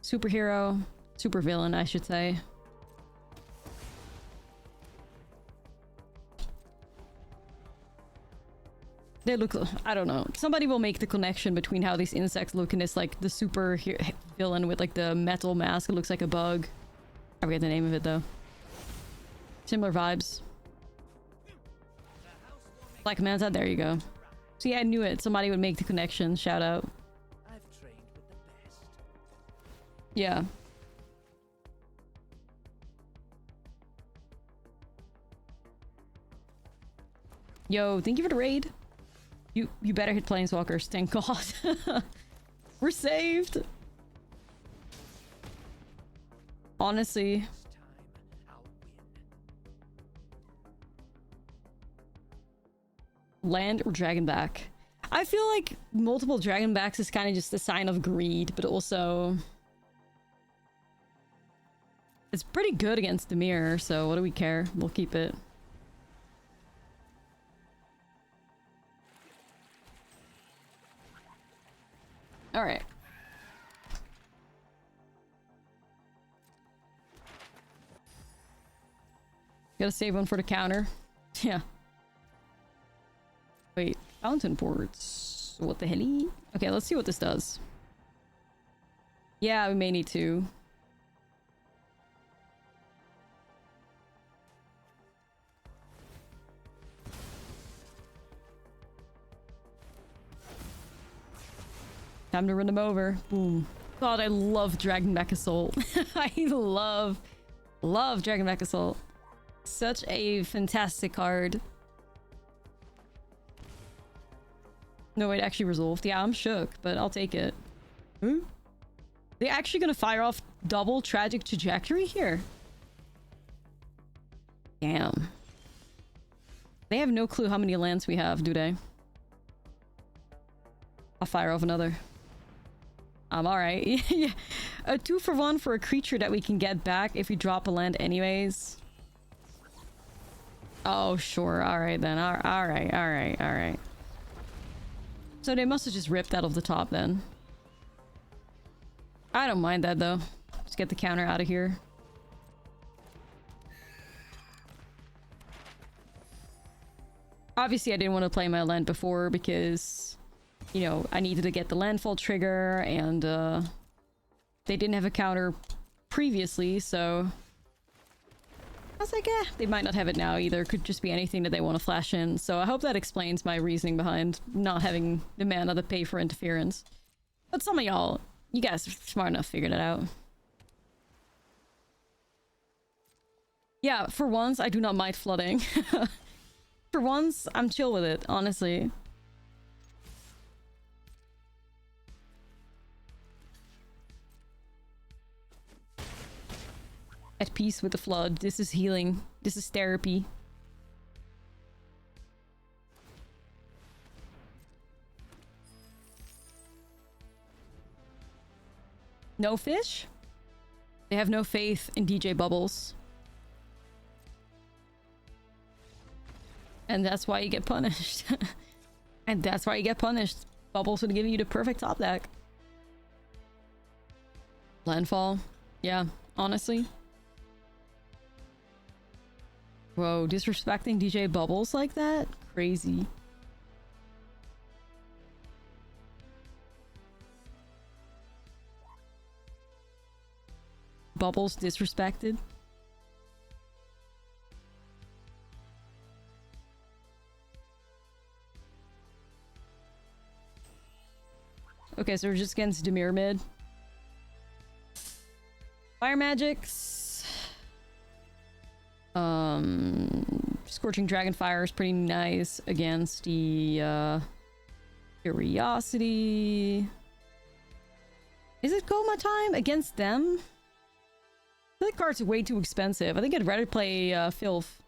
Speaker 1: superhero? Supervillain, I should say. They look... I don't know. Somebody will make the connection between how these insects look and it's like the super villain with like the metal mask. It looks like a bug. I forget the name of it though. Similar vibes. Black Manta, there you go. See, I knew it. Somebody would make the connection. Shout out.
Speaker 2: I've trained with the best.
Speaker 1: Yeah. Yo, thank you for the raid. You better hit Planeswalkers, thank God. We're saved. Honestly. Land or Dragonback? I feel like multiple Dragonbacks is kind of just a sign of greed, but also... It's pretty good against the mirror, so what do we care? We'll keep it. Alright. Gotta save one for the counter. Yeah. Wait, fountain boards. What the hell? Okay, let's see what this does. Yeah, we may need to. Time to run them over. Boom. God, I love Dragonback Assault. I love Dragonback Assault. Such a fantastic card. No, wait, actually resolved. Yeah, I'm shook, but I'll take it. Huh? They're actually gonna fire off double Tragic Trajectory here? Damn. They have no clue how many lands we have, do they? I'll fire off another. I'm alright. Yeah. A 2-for-1 for a creature that we can get back if we drop a land anyways. Oh, sure. Alright then. Alright. So they must have just ripped that off the top then. I don't mind that though. Let's get the counter out of here. Obviously I didn't want to play my land before because, you know, I needed to get the landfall trigger and they didn't have a counter previously, so I was like, they might not have it now either. Could just be anything that they want to flash in. So I hope that explains my reasoning behind not having the mana to pay for interference. But some of y'all, you guys are smart enough to figure that out. Yeah, for once, I do not mind flooding. For once, I'm chill with it, honestly. At peace with the flood. This is healing. This is therapy. No fish? They have no faith in DJ Bubbles. And that's why you get punished. And that's why you get punished. Bubbles would give you the perfect top deck. Landfall. Yeah, honestly. Whoa, disrespecting DJ Bubbles like that? Crazy. Bubbles disrespected. Okay, so we're just against Temur mid. Fire magics. Scorching Dragonfire is pretty nice against the Curiosity. Is it Coma time against them? I feel like cards are way too expensive. I think I'd rather play Filth.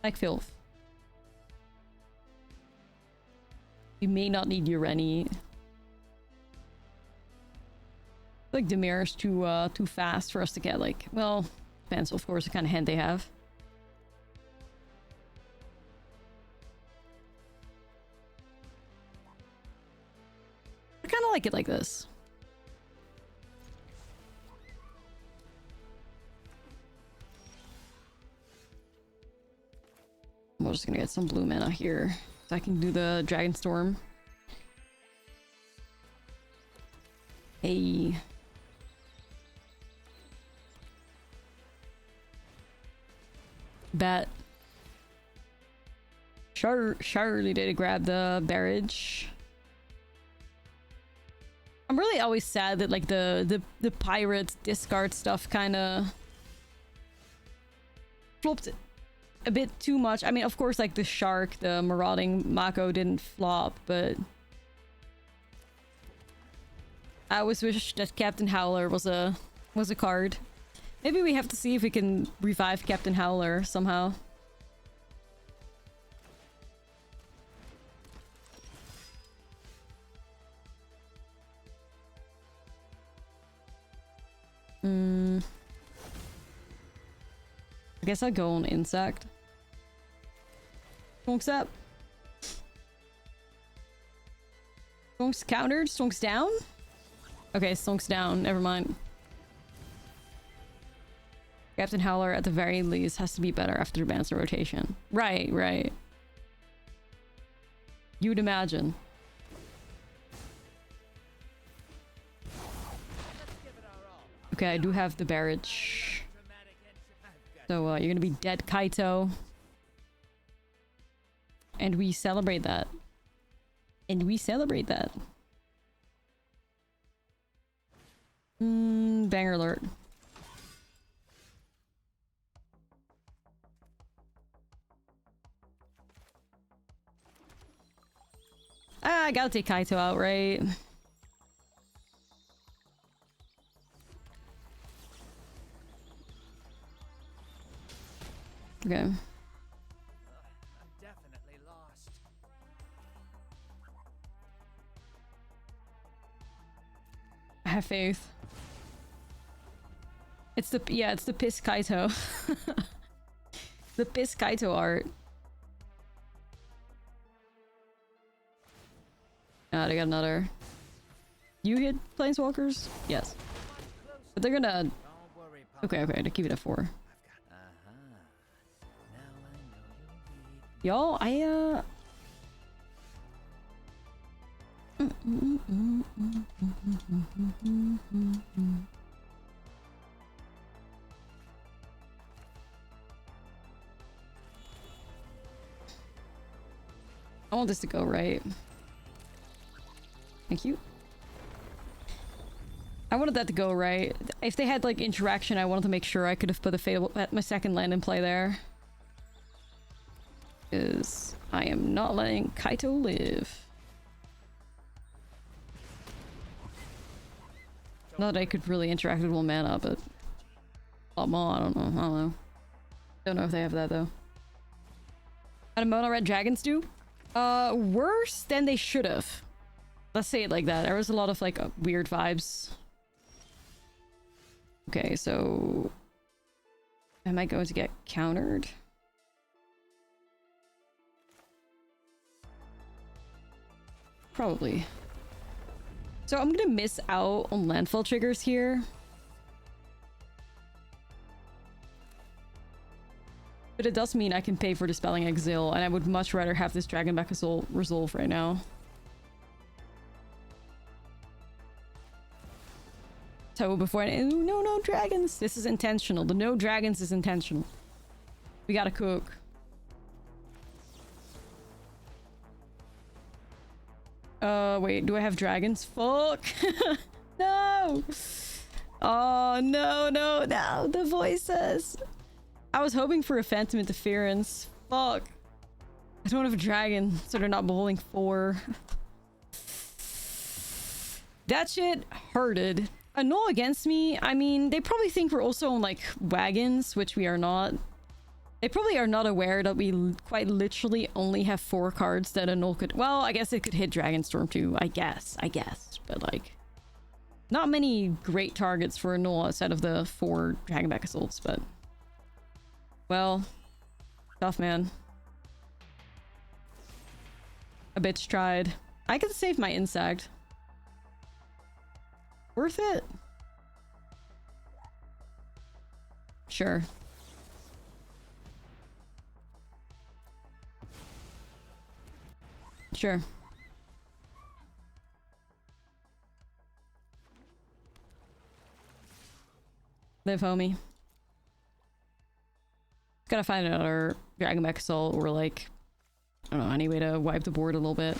Speaker 1: Like Filth. You may not need Ureni. I feel like Temur is too fast for us to get, like, well, depends of course what kind of hand they have. I kind of like it like this. I'm just gonna get some blue mana here so I can do the Dragon Storm. Hey. Bet. Surely did grab the barrage. I'm really always sad that like the pirate discard stuff kind of flopped a bit too much. I mean, of course, like the shark, the marauding Mako didn't flop, but I always wish that Captain Howler was a card. Maybe we have to see if we can revive Captain Howler somehow. I guess I'll go on Insect. Stonks up. Stonks countered? Stonks down? Okay, Stonks down. Never mind. Captain Howler at the very least has to be better after the Banster rotation. Right, right. You'd imagine. Okay, I do have the barrage. So you're gonna be dead, Kaito. And we celebrate that. And we celebrate that. Banger alert. I gotta take Kaito out, right? Okay.
Speaker 2: I'm definitely lost.
Speaker 1: I have faith. It's the it's the Piss Kaito. The Piss Kaito art. Ah, they got another. You hit Planeswalkers? Yes. But they're gonna... Okay, to keep it at 4. Y'all, I want this to go right. Thank you. I wanted that to go right. If they had like interaction, I wanted to make sure I could have put a fatal my second land in play there. Because I am not letting Kaito live. Not that I could really interact with 1 mana, but a lot more, I don't know. Don't know if they have that though. How do mono red dragons do? Worse than they should have. Let's say it like that. There was a lot of like weird vibes. Okay, so am I going to get countered? Probably. So I'm gonna miss out on landfall triggers here. But it does mean I can pay for Dispelling Exile, and I would much rather have this Dragon Back Assault resolve right now. So before I... No dragons! This is intentional. The no dragons is intentional. We gotta cook. Wait, do I have dragons? Fuck! No! Oh, no, the voices! I was hoping for a Phantom Interference. Fuck. I don't have a dragon, so they're not bowling 4. That shit hurted. A null against me, I mean, they probably think we're also on, like, wagons, which we are not. They probably are not aware that we quite literally only have 4 cards that a null could... Well, I guess it could hit Dragonstorm too, I guess. But, like... Not many great targets for a null outside of the 4 Dragonback Assaults, but... Well... Tough, man. A bitch tried. I could save my insect. Worth it? Sure. Sure. Live, homie. Gotta find another Dragonback Assault or like, I don't know, any way to wipe the board a little bit.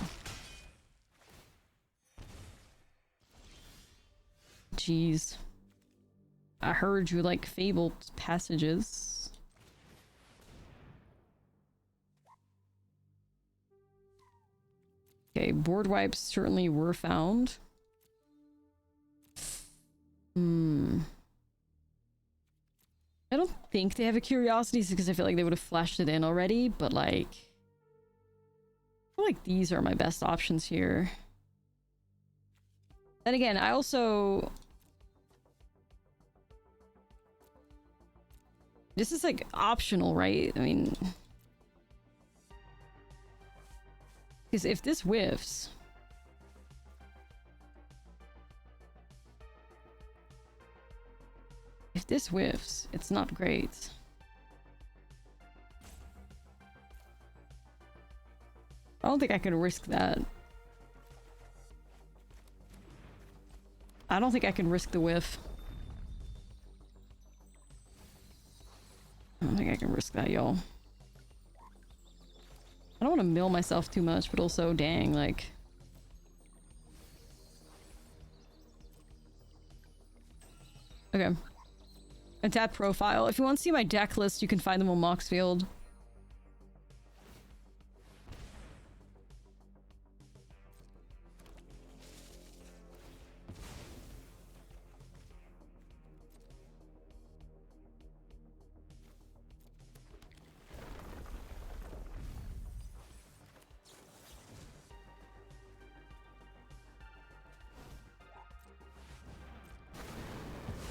Speaker 1: Jeez. I heard you like fabled passages. Okay, board wipes certainly were found. I don't think they have a Curiosities because I feel like they would have flashed it in already, but like... I feel like these are my best options here. Then again, I also... This is like optional, right? I mean... Because if this whiffs... If this whiffs, it's not great. I don't think I can risk that. I don't think I can risk the whiff. I don't think I can risk that, y'all. I don't want to mill myself too much, but also, dang, like... Okay. And tap profile. If you want to see my deck list, you can find them on Moxfield.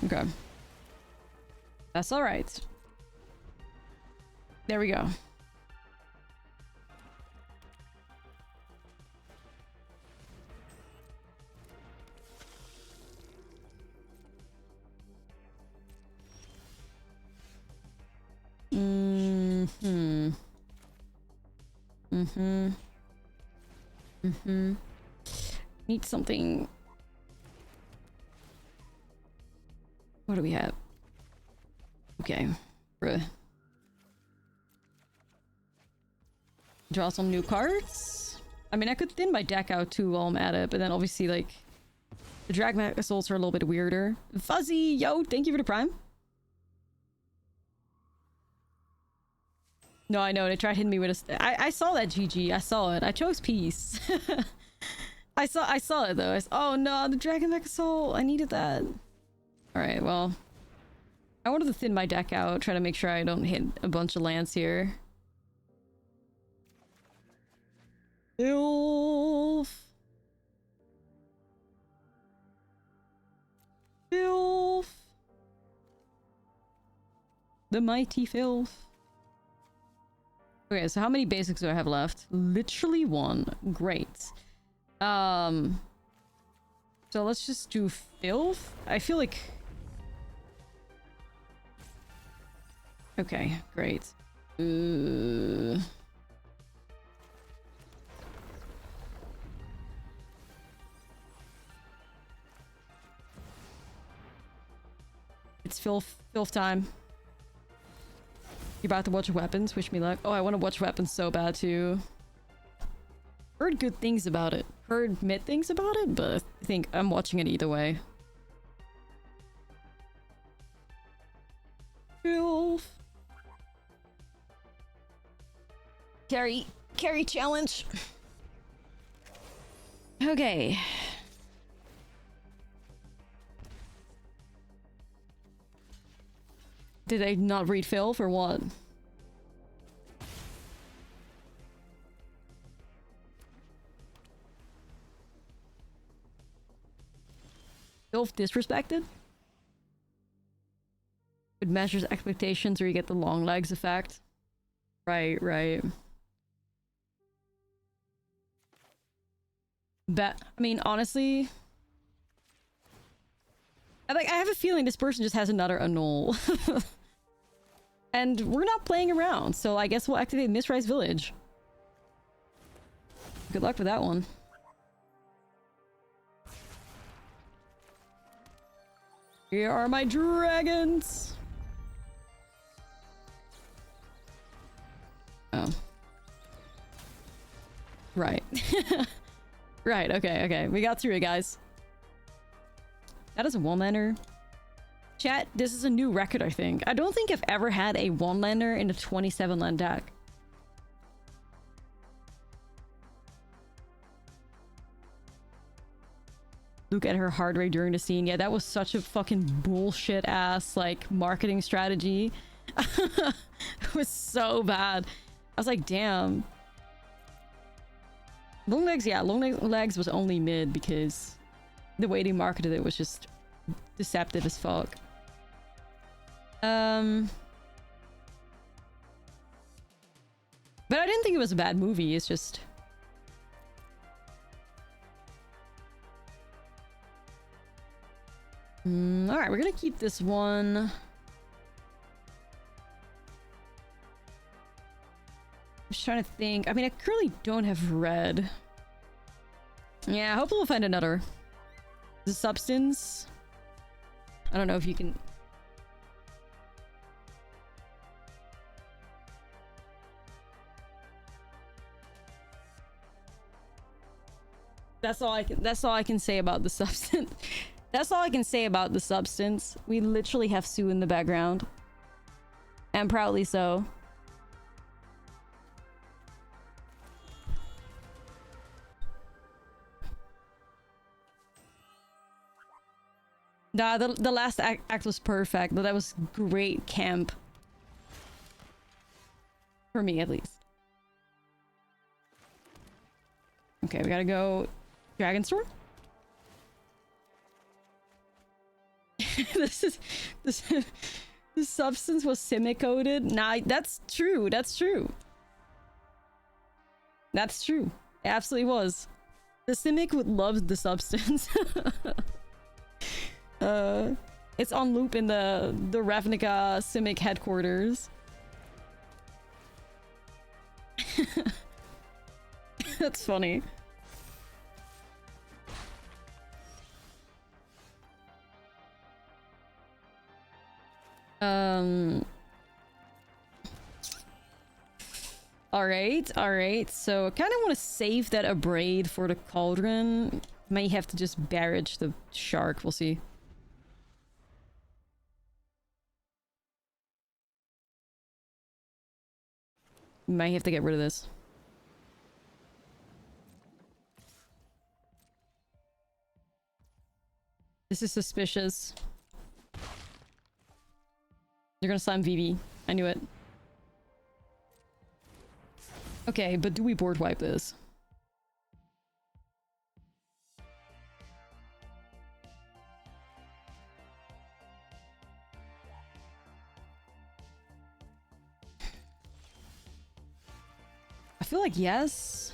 Speaker 1: Okay. That's all right. There we go. Need something. What do we have? Okay. Bruh. Draw some new cards? I mean, I could thin my deck out too while I'm at it, but then obviously, like... The Drag Assaults are a little bit weirder. Fuzzy, yo, thank you for the prime. No, I know, they tried hitting me with a... I saw that, GG. I saw it. I chose peace. I saw it, though. Oh, no, the Dragon Mech Assault. I needed that. Alright, well... I wanted to thin my deck out, try to make sure I don't hit a bunch of lands here. Filth. Filth. The mighty filth. Okay, so how many basics do I have left? Literally one. Great. So let's just do filth. I feel like... Okay, great. It's filth time. You about to watch weapons? Wish me luck. Oh, I want to watch weapons so bad too. Heard good things about it. Heard mid things about it, but I think I'm watching it either way. Filth. Carry challenge. Okay. Did I not read filth or what? Filth disrespected? It measures expectations or you get the long legs effect. Right, right. But, I mean, honestly... I have a feeling this person just has another annul. And we're not playing around, so I guess we'll activate Mistrise Village. Good luck with that one. Here are my dragons! Oh. Right. Right, okay, okay. We got through it, guys. That is a one-lander. Chat, this is a new record, I think. I don't think I've ever had a one-lander in a 27-land deck. Look at her heart rate during the scene. Yeah, that was such a fucking bullshit-ass, like, marketing strategy. It was so bad. I was like, damn. Long legs, yeah, long legs was only mid because the way they marketed it was just deceptive as fuck. But I didn't think it was a bad movie, it's just... Alright, we're gonna keep this one. Just trying to think. I mean, I currently don't have red. Yeah, hopefully we'll find another. The substance. I don't know if you can... That's all I can say about the substance. That's all I can say about the substance. We literally have Sue in the background. And proudly so. Nah, the last act was perfect. That was great camp. For me, at least. Okay, we gotta go Dragon Storm. This substance was simic coded. Nah, that's true. That's true. That's true. It absolutely was. The simic would love the substance. It's on loop in the Ravnica Simic headquarters. That's funny. All right. So I kind of want to save that Abrade for the Cauldron. May have to just barrage the shark, we'll see. Might have to get rid of this. This is suspicious. You're gonna slam Vivi. I knew it. Okay, but do we board wipe this? I feel like yes.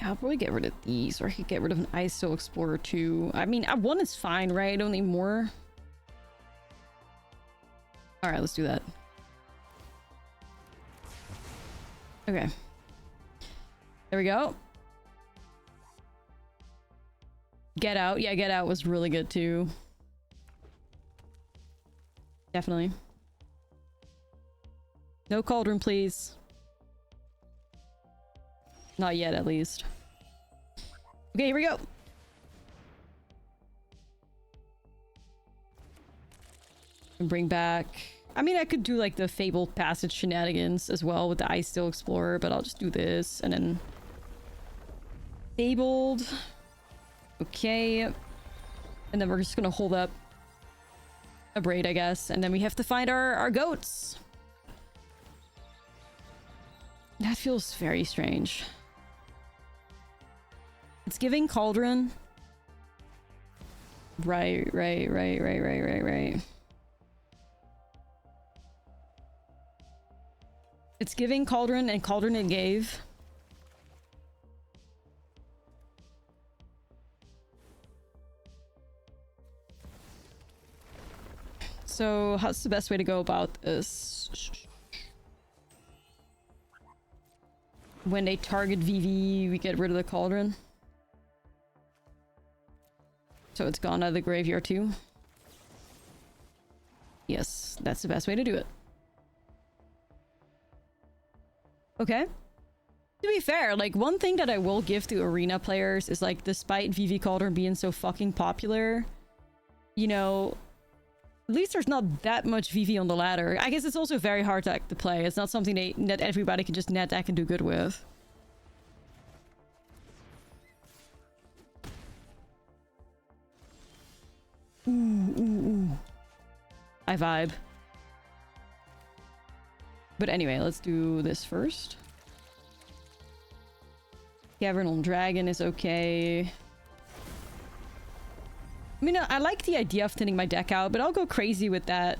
Speaker 1: I'll probably get rid of these, or I could get rid of an ISO Explorer too. I mean, one is fine, right? I don't need more. Alright, let's do that. Okay. There we go. Get Out. Yeah, Get Out was really good too. Definitely. No Cauldron, please. Not yet, at least. Okay, here we go. And bring back... I mean, I could do like the Fabled Passage shenanigans as well with the Ice Steel Explorer, but I'll just do this and then... Fabled. Okay. And then we're just gonna hold up a Braid, I guess. And then we have to find our goats. That feels very strange. It's giving Cauldron. Right. It's giving Cauldron, and Cauldron it gave. So, how's the best way to go about this? When they target Vivi, we get rid of the Cauldron. So it's gone out of the graveyard too. Yes, that's the best way to do it. Okay. To be fair, like, one thing that I will give to arena players is, like, despite Vivi Cauldron being so fucking popular, you know, at least there's not that much Vivi on the ladder. I guess it's also very hard to play. It's not something that everybody can just net deck and do good with. Ooh. I vibe. But anyway, let's do this first. Cavernal Dragon is okay. I mean, I like the idea of thinning my deck out, but I'll go crazy with that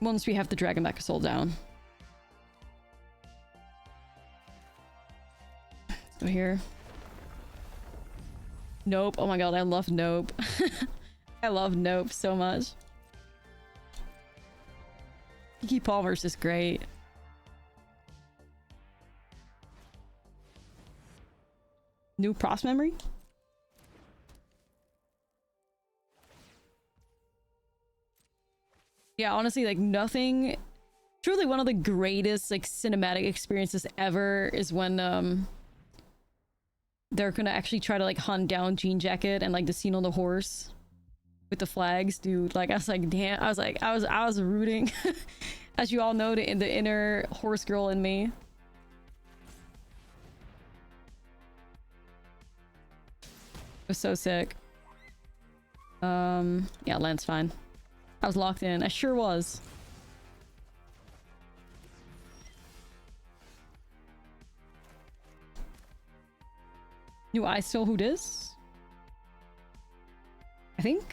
Speaker 1: once we have the Dragon Back of Soul down. So here. Nope. Oh my god, I love Nope. I love Nope so much. Kiki Palmer's is great. New Pros Memory? Yeah, honestly, like, nothing... Truly one of the greatest, like, cinematic experiences ever is when, they're gonna actually try to, like, hunt down Jean Jacket and, like, the scene on the horse with the flags, dude. Like, I was like, damn, I was rooting. As you all know, the inner horse girl in me. It was so sick. Yeah, land's fine. I was locked in. I sure was. New I still who dis? I think.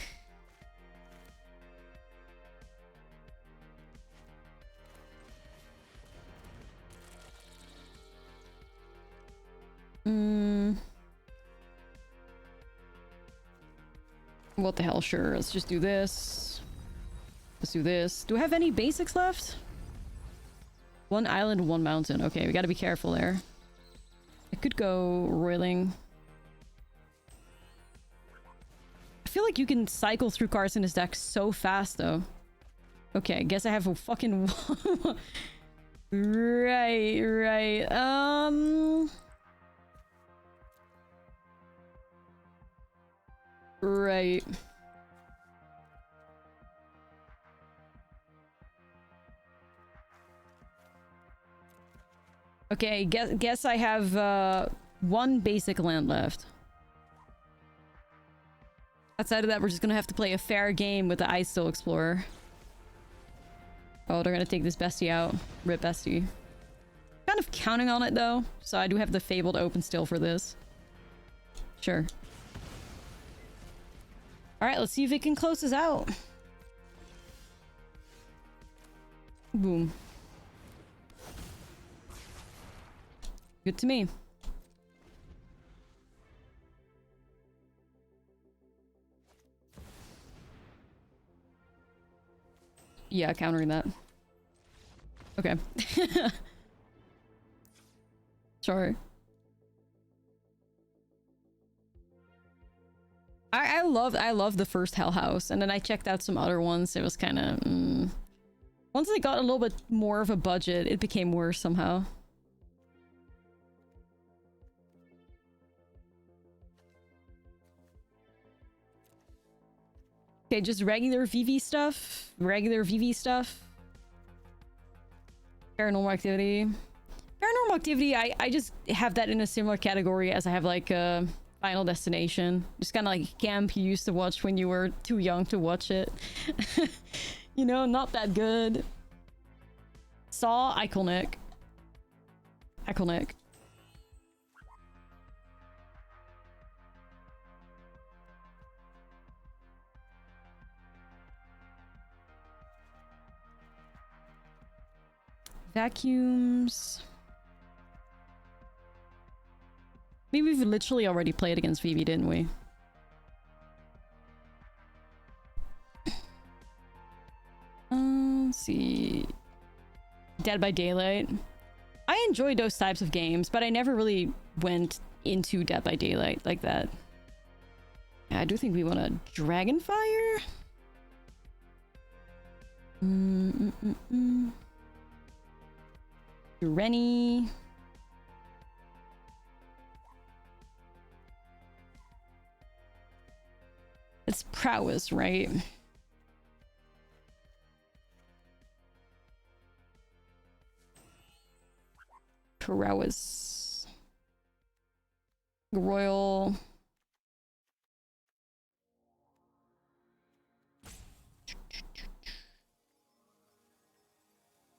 Speaker 1: What the hell, sure. Let's just do this. Let's do this. Do I have any basics left? One island, one mountain. Okay, we gotta be careful there. I could go roiling. I feel like you can cycle through cards in this deck so fast, though. Okay, I guess I have a fucking... right. Right. Okay, guess I have one basic land left. Outside of that, we're just gonna have to play a fair game with the Icestill Explorer. Oh, they're gonna take this bestie out. Rip bestie. Kind of counting on it though, so I do have the Fabled open still for this. Sure. Alright, let's see if it can close us out. Boom. Good to me. Yeah, countering that. Okay. Sure. I love the first Hell House, and then I checked out some other ones. It was kind of... Once they got a little bit more of a budget, it became worse somehow. Okay, just regular Vivi stuff. Regular Vivi stuff. Paranormal activity. Paranormal activity, I just have that in a similar category as I have like Final Destination. Just kind of like camp you used to watch when you were too young to watch it. You know, not that good. Saw, iconic. Iconic. Vacuums. Maybe we've literally already played against Vivi, didn't we? Let's see. Dead by Daylight. I enjoy those types of games, but I never really went into Dead by Daylight like that. Yeah, I do think we want a Dragonfire. Rennie. It's prowess, right? Prowess. Royal.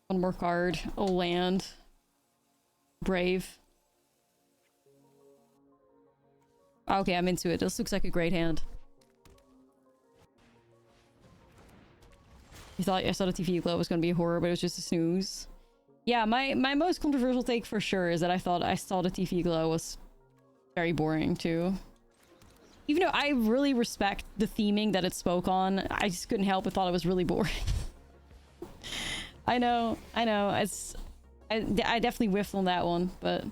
Speaker 1: One more card. A land. Brave. Okay, I'm into it. This looks like a great hand. I saw the TV glow was going to be a horror, but it was just a snooze. Yeah, my most controversial take for sure is that I thought I saw the TV glow was very boring too. Even though I really respect the theming that it spoke on, I just couldn't help but thought it was really boring. I know. I definitely whiffed on that one, but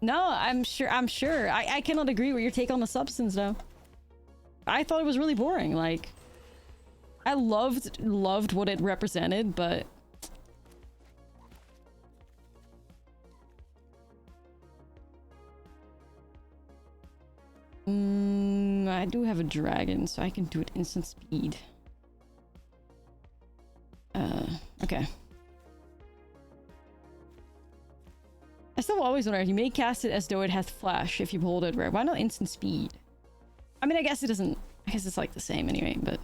Speaker 1: no, I'm sure. I cannot agree with your take on the substance though. I thought it was really boring. Like, I loved what it represented, but I do have a dragon, so I can do it instant speed. Okay. I still always wonder, you may cast it as though it has flash if you hold it rare. Why not instant speed? I mean, I guess it doesn't... I guess it's like the same anyway, but...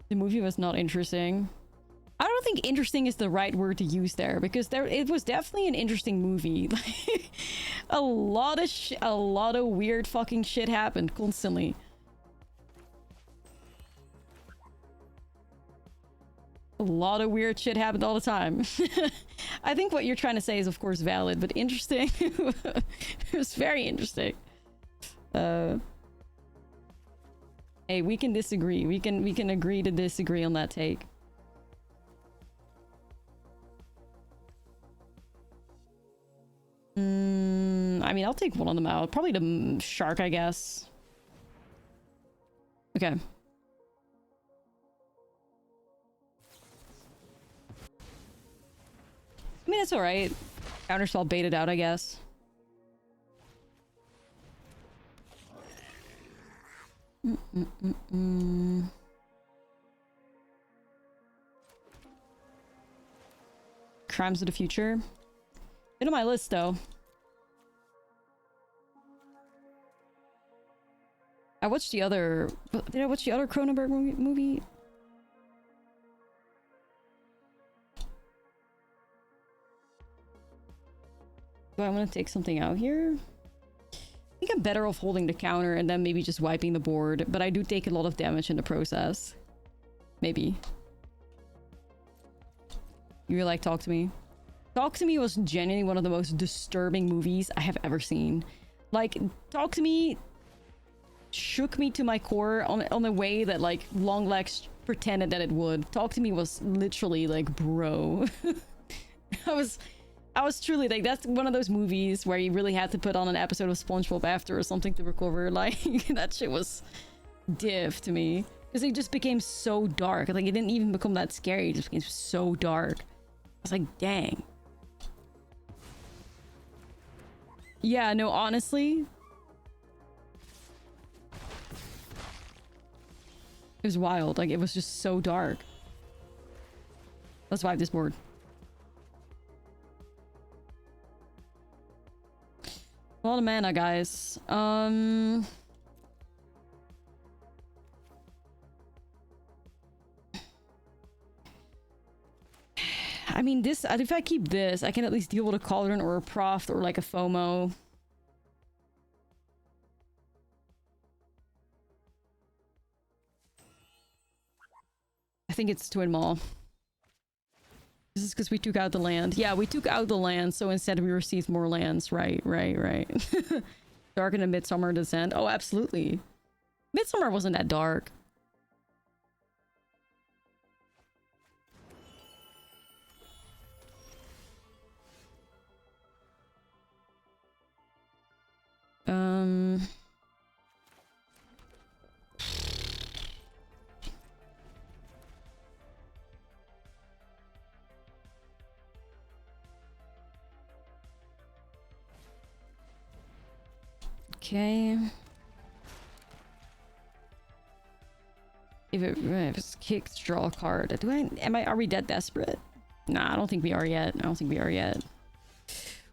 Speaker 1: The movie was not interesting. I don't think interesting is the right word to use there, because it was definitely an interesting movie. a lot of weird fucking shit happened constantly. A lot of weird shit happened all the time. I think what you're trying to say is of course valid, but interesting. It was very interesting. Hey, we can disagree. We can agree to disagree on that take. I mean, I'll take one of them out. Probably the shark, I guess. Okay. I mean, it's alright. Counterspell baited out, I guess. Crimes of the Future. Been on my list, though. I watched the other... Did I watch the other Cronenberg movie? Do I want to take something out here? I think I'm better off holding the counter and then maybe just wiping the board. But I do take a lot of damage in the process. Maybe. You were like, Talk to Me. Talk to Me was genuinely one of the most disturbing movies I have ever seen. Like, Talk to Me shook me to my core on a way that, like, Longlegs pretended that it would. Talk to Me was literally like, bro. I was truly like, that's one of those movies where you really had to put on an episode of SpongeBob after or something to recover. Like, that shit was diff to me. Because it just became so dark. Like, it didn't even become that scary. It just became so dark. I was like, dang. Yeah, no, honestly. It was wild. Like, it was just so dark. Let's vibe this board. A lot of mana, guys. I mean, this, if I keep this, I can at least deal with a Cauldron or a Proft or like a FOMO. I think it's Twin Maw. This is because we took out the land. Yeah, we took out the land, so instead we received more lands. Right. Dark in the Midsummer Descent. Oh, absolutely. Midsummer wasn't that dark. Okay. If it's kicked, draw a card. Are we dead desperate? Nah, I don't think we are yet.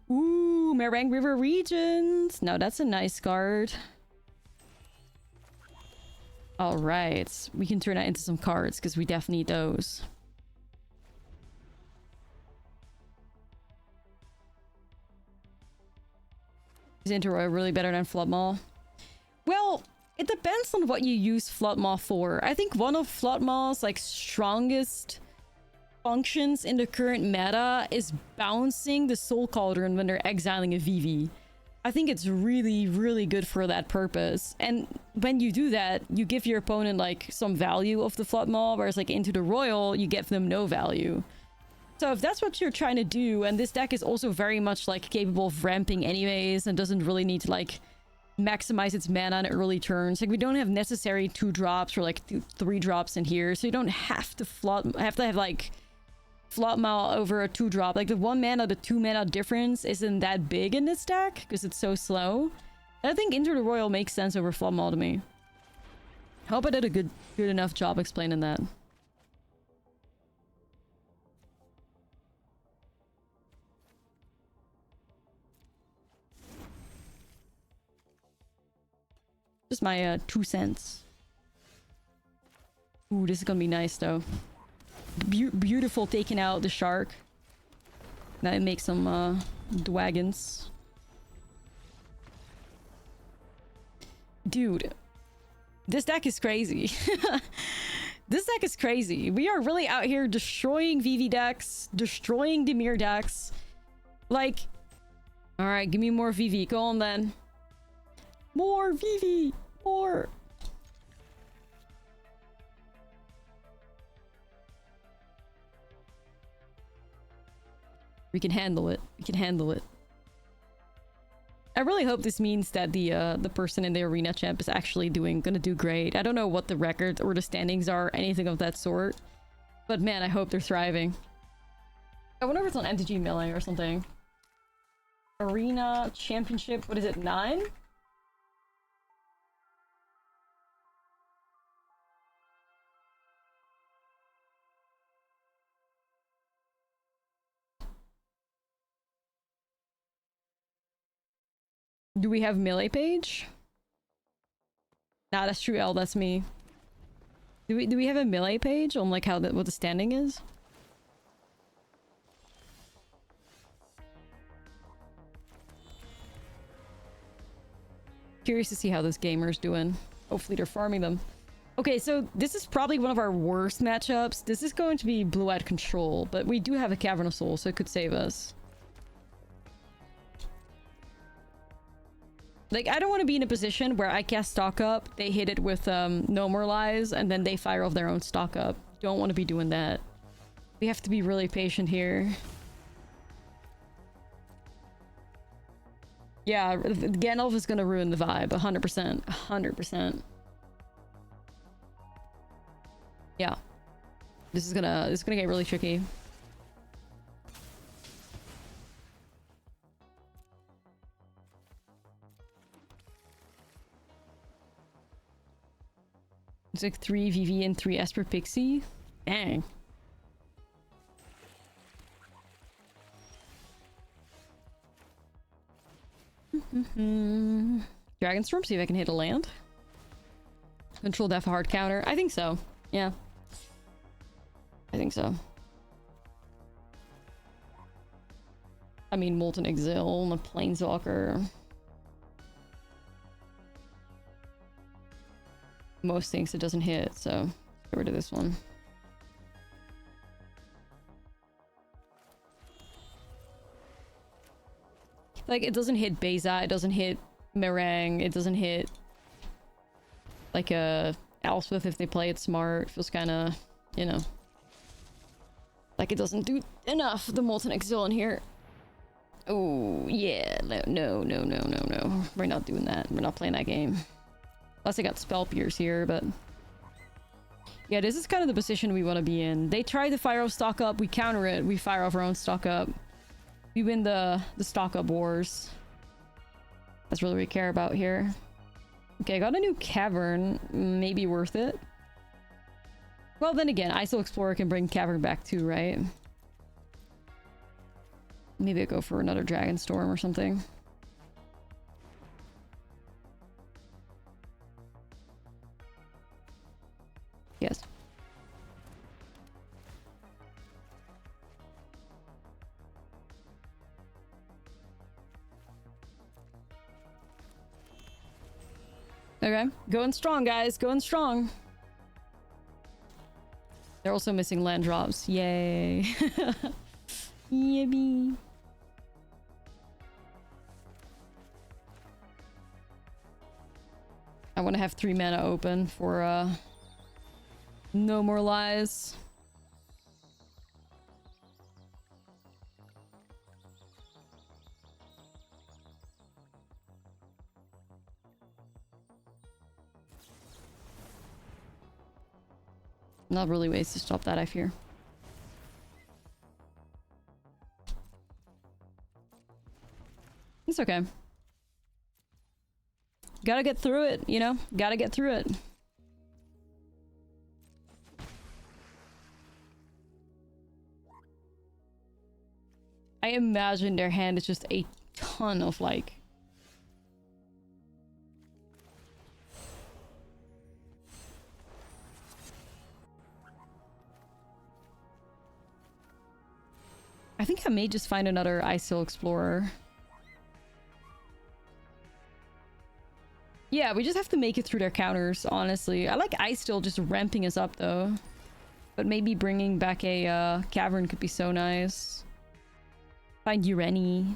Speaker 1: Ooh, Merang River Regions. Now that's a nice card. All right, we can turn that into some cards because we definitely need those. Is Interroy really better than Floodmaw? Well, it depends on what you use Floodmaw for. I think one of Floodmaw's like strongest functions in the current meta is bouncing the Soul Cauldron when they're exiling a Vivi. I think it's really, really good for that purpose. And when you do that, you give your opponent like some value of the Floodmaw, whereas like into the Royal, you give them no value. So if that's what you're trying to do, and this deck is also very much like capable of ramping anyways and doesn't really need to like maximize its mana in early turns. Like we don't have necessary 2-drops or like 3-drops in here, so you don't have to have like Floodmaw over a 2-drop. Like the 1 mana to 2 mana difference isn't that big in this deck because it's so slow. And I think Into the Royal makes sense over Floodmaw to me. Hope I did a good enough job explaining that. Just my 2 cents. Ooh, this is gonna be nice though. Beautiful taking out the shark. Now it makes some dragons. Dude, this deck is crazy. This deck is crazy. We are really out here destroying Vivi decks, destroying Dimir decks. Like, all right, give me more Vivi. Go on then. More Vivi! More! We can handle it. We can handle it. I really hope this means that the person in the arena champ is actually gonna do great. I don't know what the record or the standings are, anything of that sort. But man, I hope they're thriving. I wonder if it's on MTG Milling or something. Arena Championship, what is it, 9? Do we have melee page? Nah, that's true, L, that's me. Do we have a melee page on like what the standing is? Curious to see how this gamer's doing. Hopefully they're farming them. Okay, so this is probably one of our worst matchups. This is going to be blue-eyed control, but we do have a Cavern of Souls, so it could save us. Like, I don't want to be in a position where I cast stock up, they hit it with No More Lies, and then they fire off their own stock up. Don't want to be doing that. We have to be really patient here. Yeah, Gandalf is gonna ruin the vibe, 100%. 100%. Yeah. This is gonna get really tricky. It's like 3 Vivi and 3 Esper Pixie. Dang. Dragonstorm, see if I can hit a land. Control def hard counter. I think so. Yeah. I think so. I mean, Molten Exile, the Planeswalker. Most things it doesn't hit, so get rid of this one. Like, it doesn't hit Beza, it doesn't hit Meringue, it doesn't hit like a Elspeth if they play it smart. Feels kind of, you know, like it doesn't do enough. The Molten Exile in here. Oh yeah, no. We're not doing that. We're not playing that game. Unless I got Spell Pierce here, but yeah, this is kind of the position we want to be in. They try to fire off stock up, we counter it, we fire off our own stock up. We win the stock up wars. That's really what we care about here. Okay, I got a new Cavern. Maybe worth it. Well, then again, ISO Explorer can bring Cavern back too, right? Maybe I go for another Dragonstorm or something. Yes. Okay, going strong, guys. Going strong. They're also missing land drops. Yay. Yippee. I want to have 3 mana open for No More Lies. Not really ways to stop that, I fear. It's okay. Gotta get through it, you know? Gotta get through it. I imagine their hand is just a ton of, like... I think I may just find another ISO Explorer. Yeah, we just have to make it through their counters, honestly. I like Ice still just ramping us up, though. But maybe bringing back a Cavern could be so nice. Find Ureni.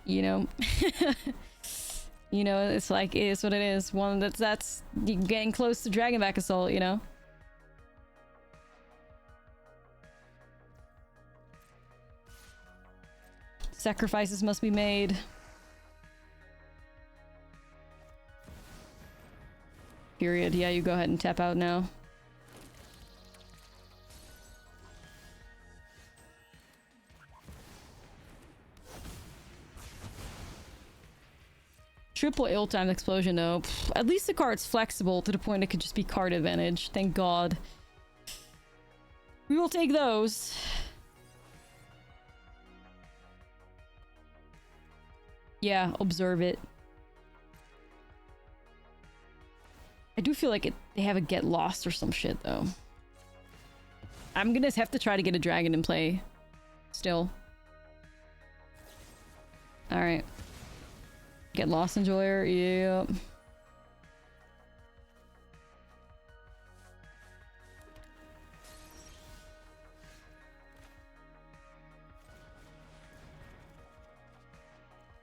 Speaker 1: You know? You know, it's like, it is what it is. One that's getting close to Dragonback Assault, you know? Sacrifices must be made. Period. Yeah, you go ahead and tap out now. Triple ill-timed explosion though. Pfft, at least the card's flexible to the point it could just be card advantage. Thank God. We will take those. Yeah, observe it. I do feel like they have a get lost or some shit though. I'm gonna have to try to get a dragon in play. Still. Alright. Get lost, enjoyer. Yep.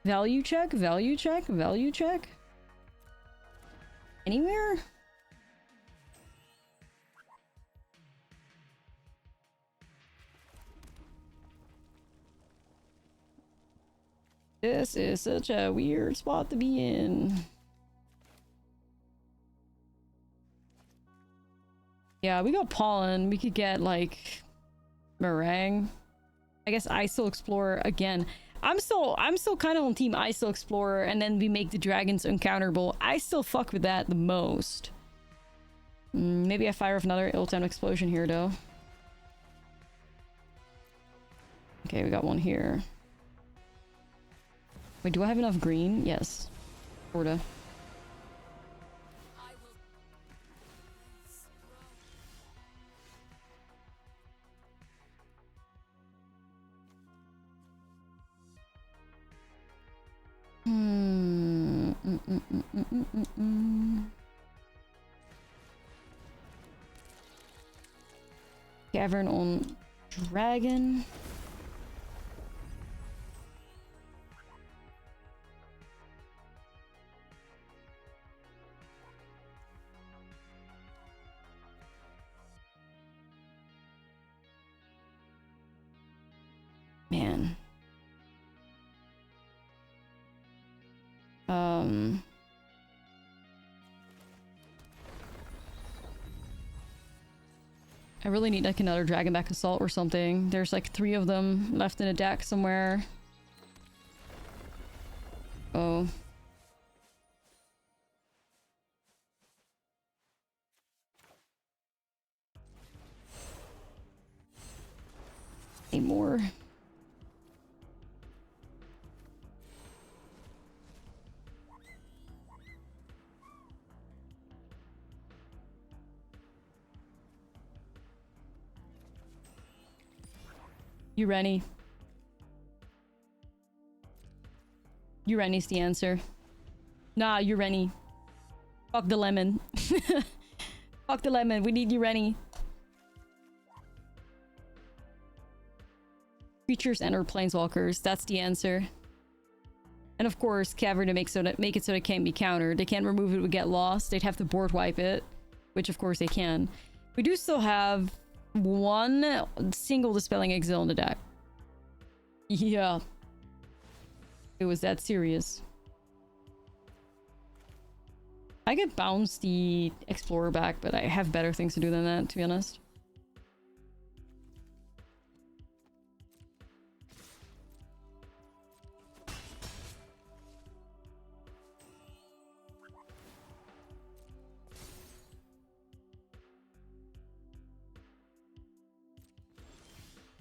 Speaker 1: Value check, value check, value check. Anywhere? This is such a weird spot to be in. Yeah, we got pollen. We could get like meringue. I guess ISO Explorer again. I'm still kind of on team ISO Explorer, and then we make the dragons uncounterable. I still fuck with that the most. Maybe I fire off another ill-timed explosion here though. Okay, we got one here. Wait, do I have enough green? Yes. Sorta. Cavern on dragon. Man. I really need like another Dragonback Assault or something. There's like 3 of them left in a deck somewhere. Oh. Need more. Ureni. Ureni's the answer. Nah, Ureni. Fuck the lemon. Fuck the lemon. We need Ureni. Creatures enter planeswalkers. That's the answer. And of course, Cavern to make it so it can't be countered. They can't remove it, would get lost. They'd have to board wipe it, which of course they can. We do still have one single Dispelling Exile in the deck. Yeah. It was that serious. I could bounce the Explorer back, but I have better things to do than that, to be honest.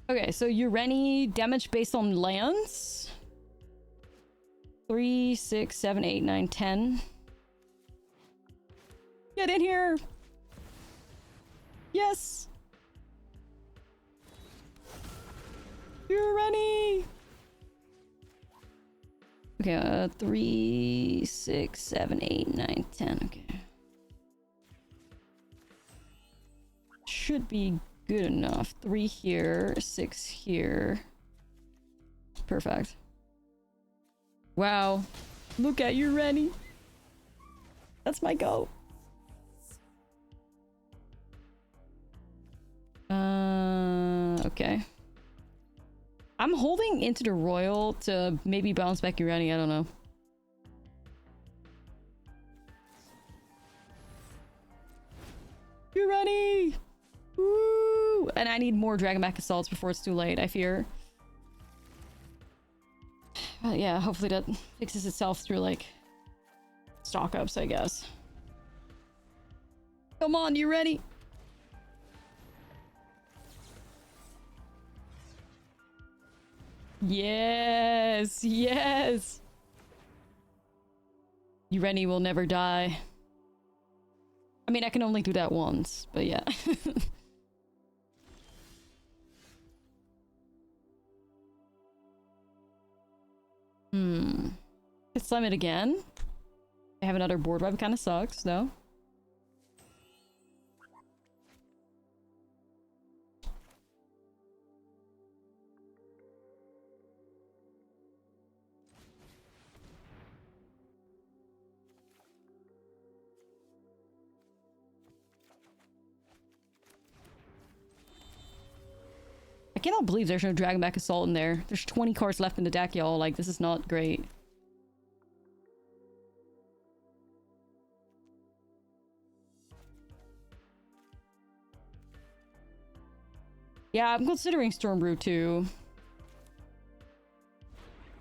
Speaker 1: Okay, so Ureni damage based on lands. 3, 6, 7, 8, 9, 10. Get in here! Yes! Ureni! Okay, 3, 6, 7, 8, 9, 10. Okay. Should be good enough. 3 here, 6 here. Perfect. Wow. Look at you, Rennie. That's my go. Okay. I'm holding into the Royal to maybe bounce back Urani, I don't know. Urani! Woo! And I need more Dragonback Assaults before it's too late, I fear. But yeah, hopefully that fixes itself through, like, stock-ups, I guess. Come on, you ready? Yes! Yes! Urani will never die. I mean, I can only do that once, but yeah. Could slam it again. I have another board wipe, kind of sucks, though. I cannot believe there's no Dragonback Assault in there. There's 20 cards left in the deck, y'all. Like, this is not great. Yeah, I'm considering Stormbrew too.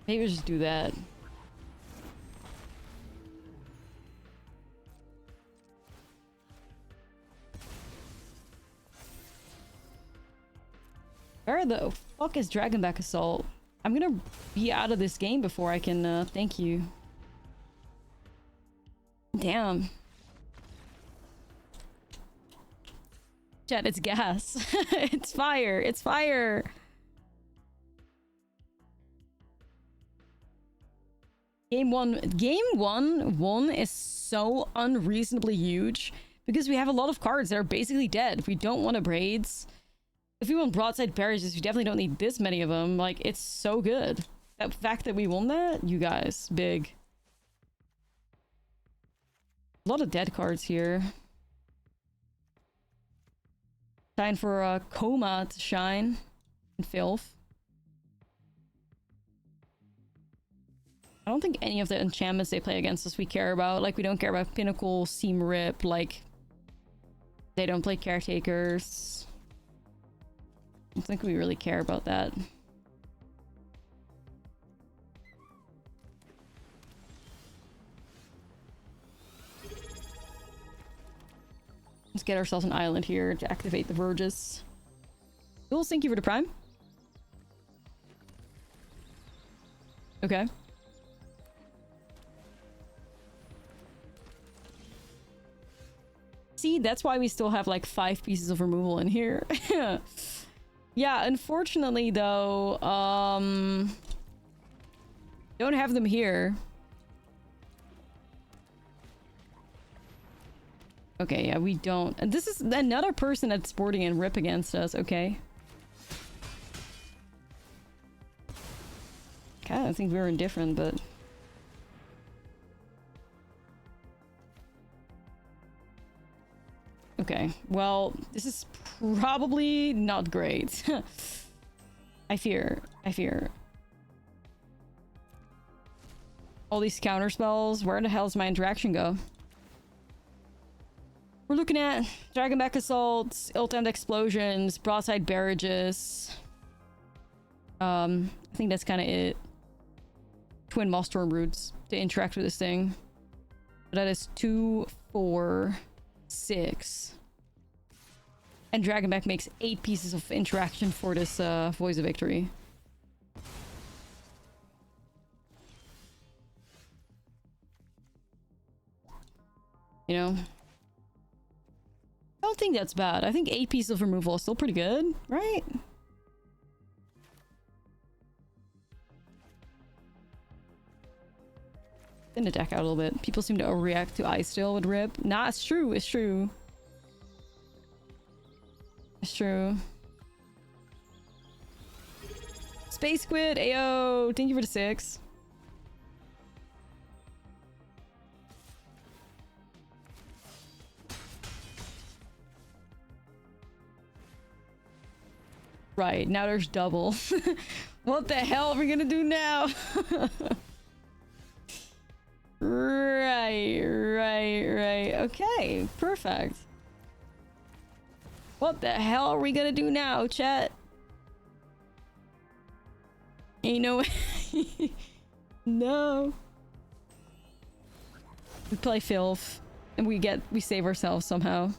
Speaker 1: Maybe we'll just do that. Where the fuck is Dragonback Assault? I'm gonna be out of this game before I can, thank you. Damn. Chat, it's gas. It's fire. It's fire. Game one is so unreasonably huge because we have a lot of cards that are basically dead. We don't want braids. If we want broadside barrages, we definitely don't need this many of them. Like, it's so good. That fact that we won that, you guys, big. A lot of dead cards here. Time for a Coma to shine. And Filth. I don't think any of the enchantments they play against us we care about. Like, we don't care about Pinnacle, Seam Rip, like... They don't play Caretakers. I don't think we really care about that. Let's get ourselves an island here to activate the Verges. Jules, thank you for the Prime. Okay. See, that's why we still have like 5 pieces of removal in here. Yeah, unfortunately though, don't have them here. Okay, yeah, we don't. And this is another person that's sporting and rip against us, okay. God, I think we were indifferent, but... Okay, well, this is probably not great. I fear. All these counter spells, where the hell does my interaction go? We're looking at Dragonback Assaults, Ill-Timed Explosions, Broadside Barrages. I think that's kind of it. Twin Moss Stormbroots to interact with this thing. But that is 2, 4, 6. And Dragonback makes 8 pieces of interaction for this Voice of Victory. You know? I don't think that's bad. I think 8 pieces of removal is still pretty good, right? In the deck out a little bit. People seem to overreact to Ice Still with Rip. Nah, it's true. It's true. It's true. Space Squid, ayo! Thank you for the 6. Right, now there's double. What the hell are we gonna do now? Right. Okay, perfect. What the hell are we gonna do now, chat? Ain't no way. No. We play filth and we save ourselves somehow.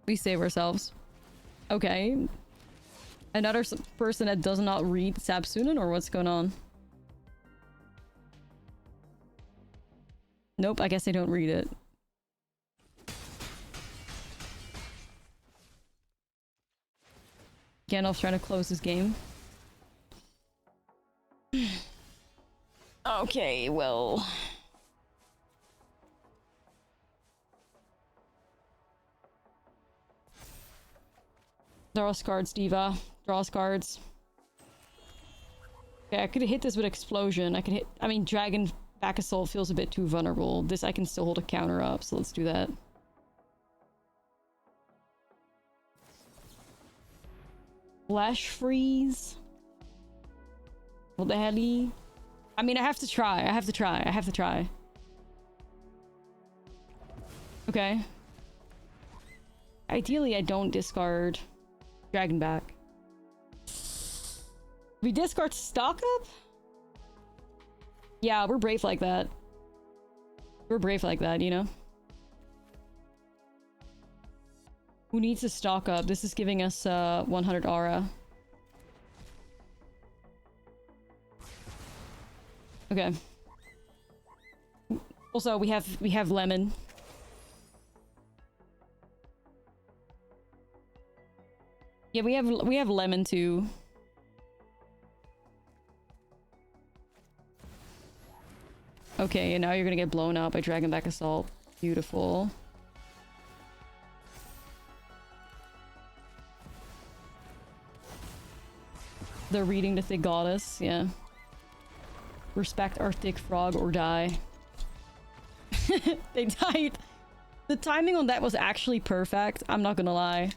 Speaker 1: We save ourselves. Okay. Another person that does not read Sapsunin, or what's going on? Nope, I guess I don't read it. Gandalf's trying to close this game. Okay, well... Draw us cards, Diva. Draw us cards. Okay, I could hit this with Explosion. I could hit... I mean, Dragon Back Assault feels a bit too vulnerable. This I can still hold a counter up, so let's do that. Flash Freeze? What the hell? I mean, I have to try. I have to try. Okay. Ideally, I don't discard Dragon back. We discard stock up? Yeah, we're brave like that. We're brave like that, you know? Who needs to stock up? This is giving us 100 aura. Okay. Also, we have lemon. Yeah, we have lemon too. Okay, and now you're gonna get blown up by Dragon Back Assault. Beautiful. They're reading the Thick Goddess, yeah. Respect our thick frog or die. They died. The timing on that was actually perfect, I'm not gonna lie.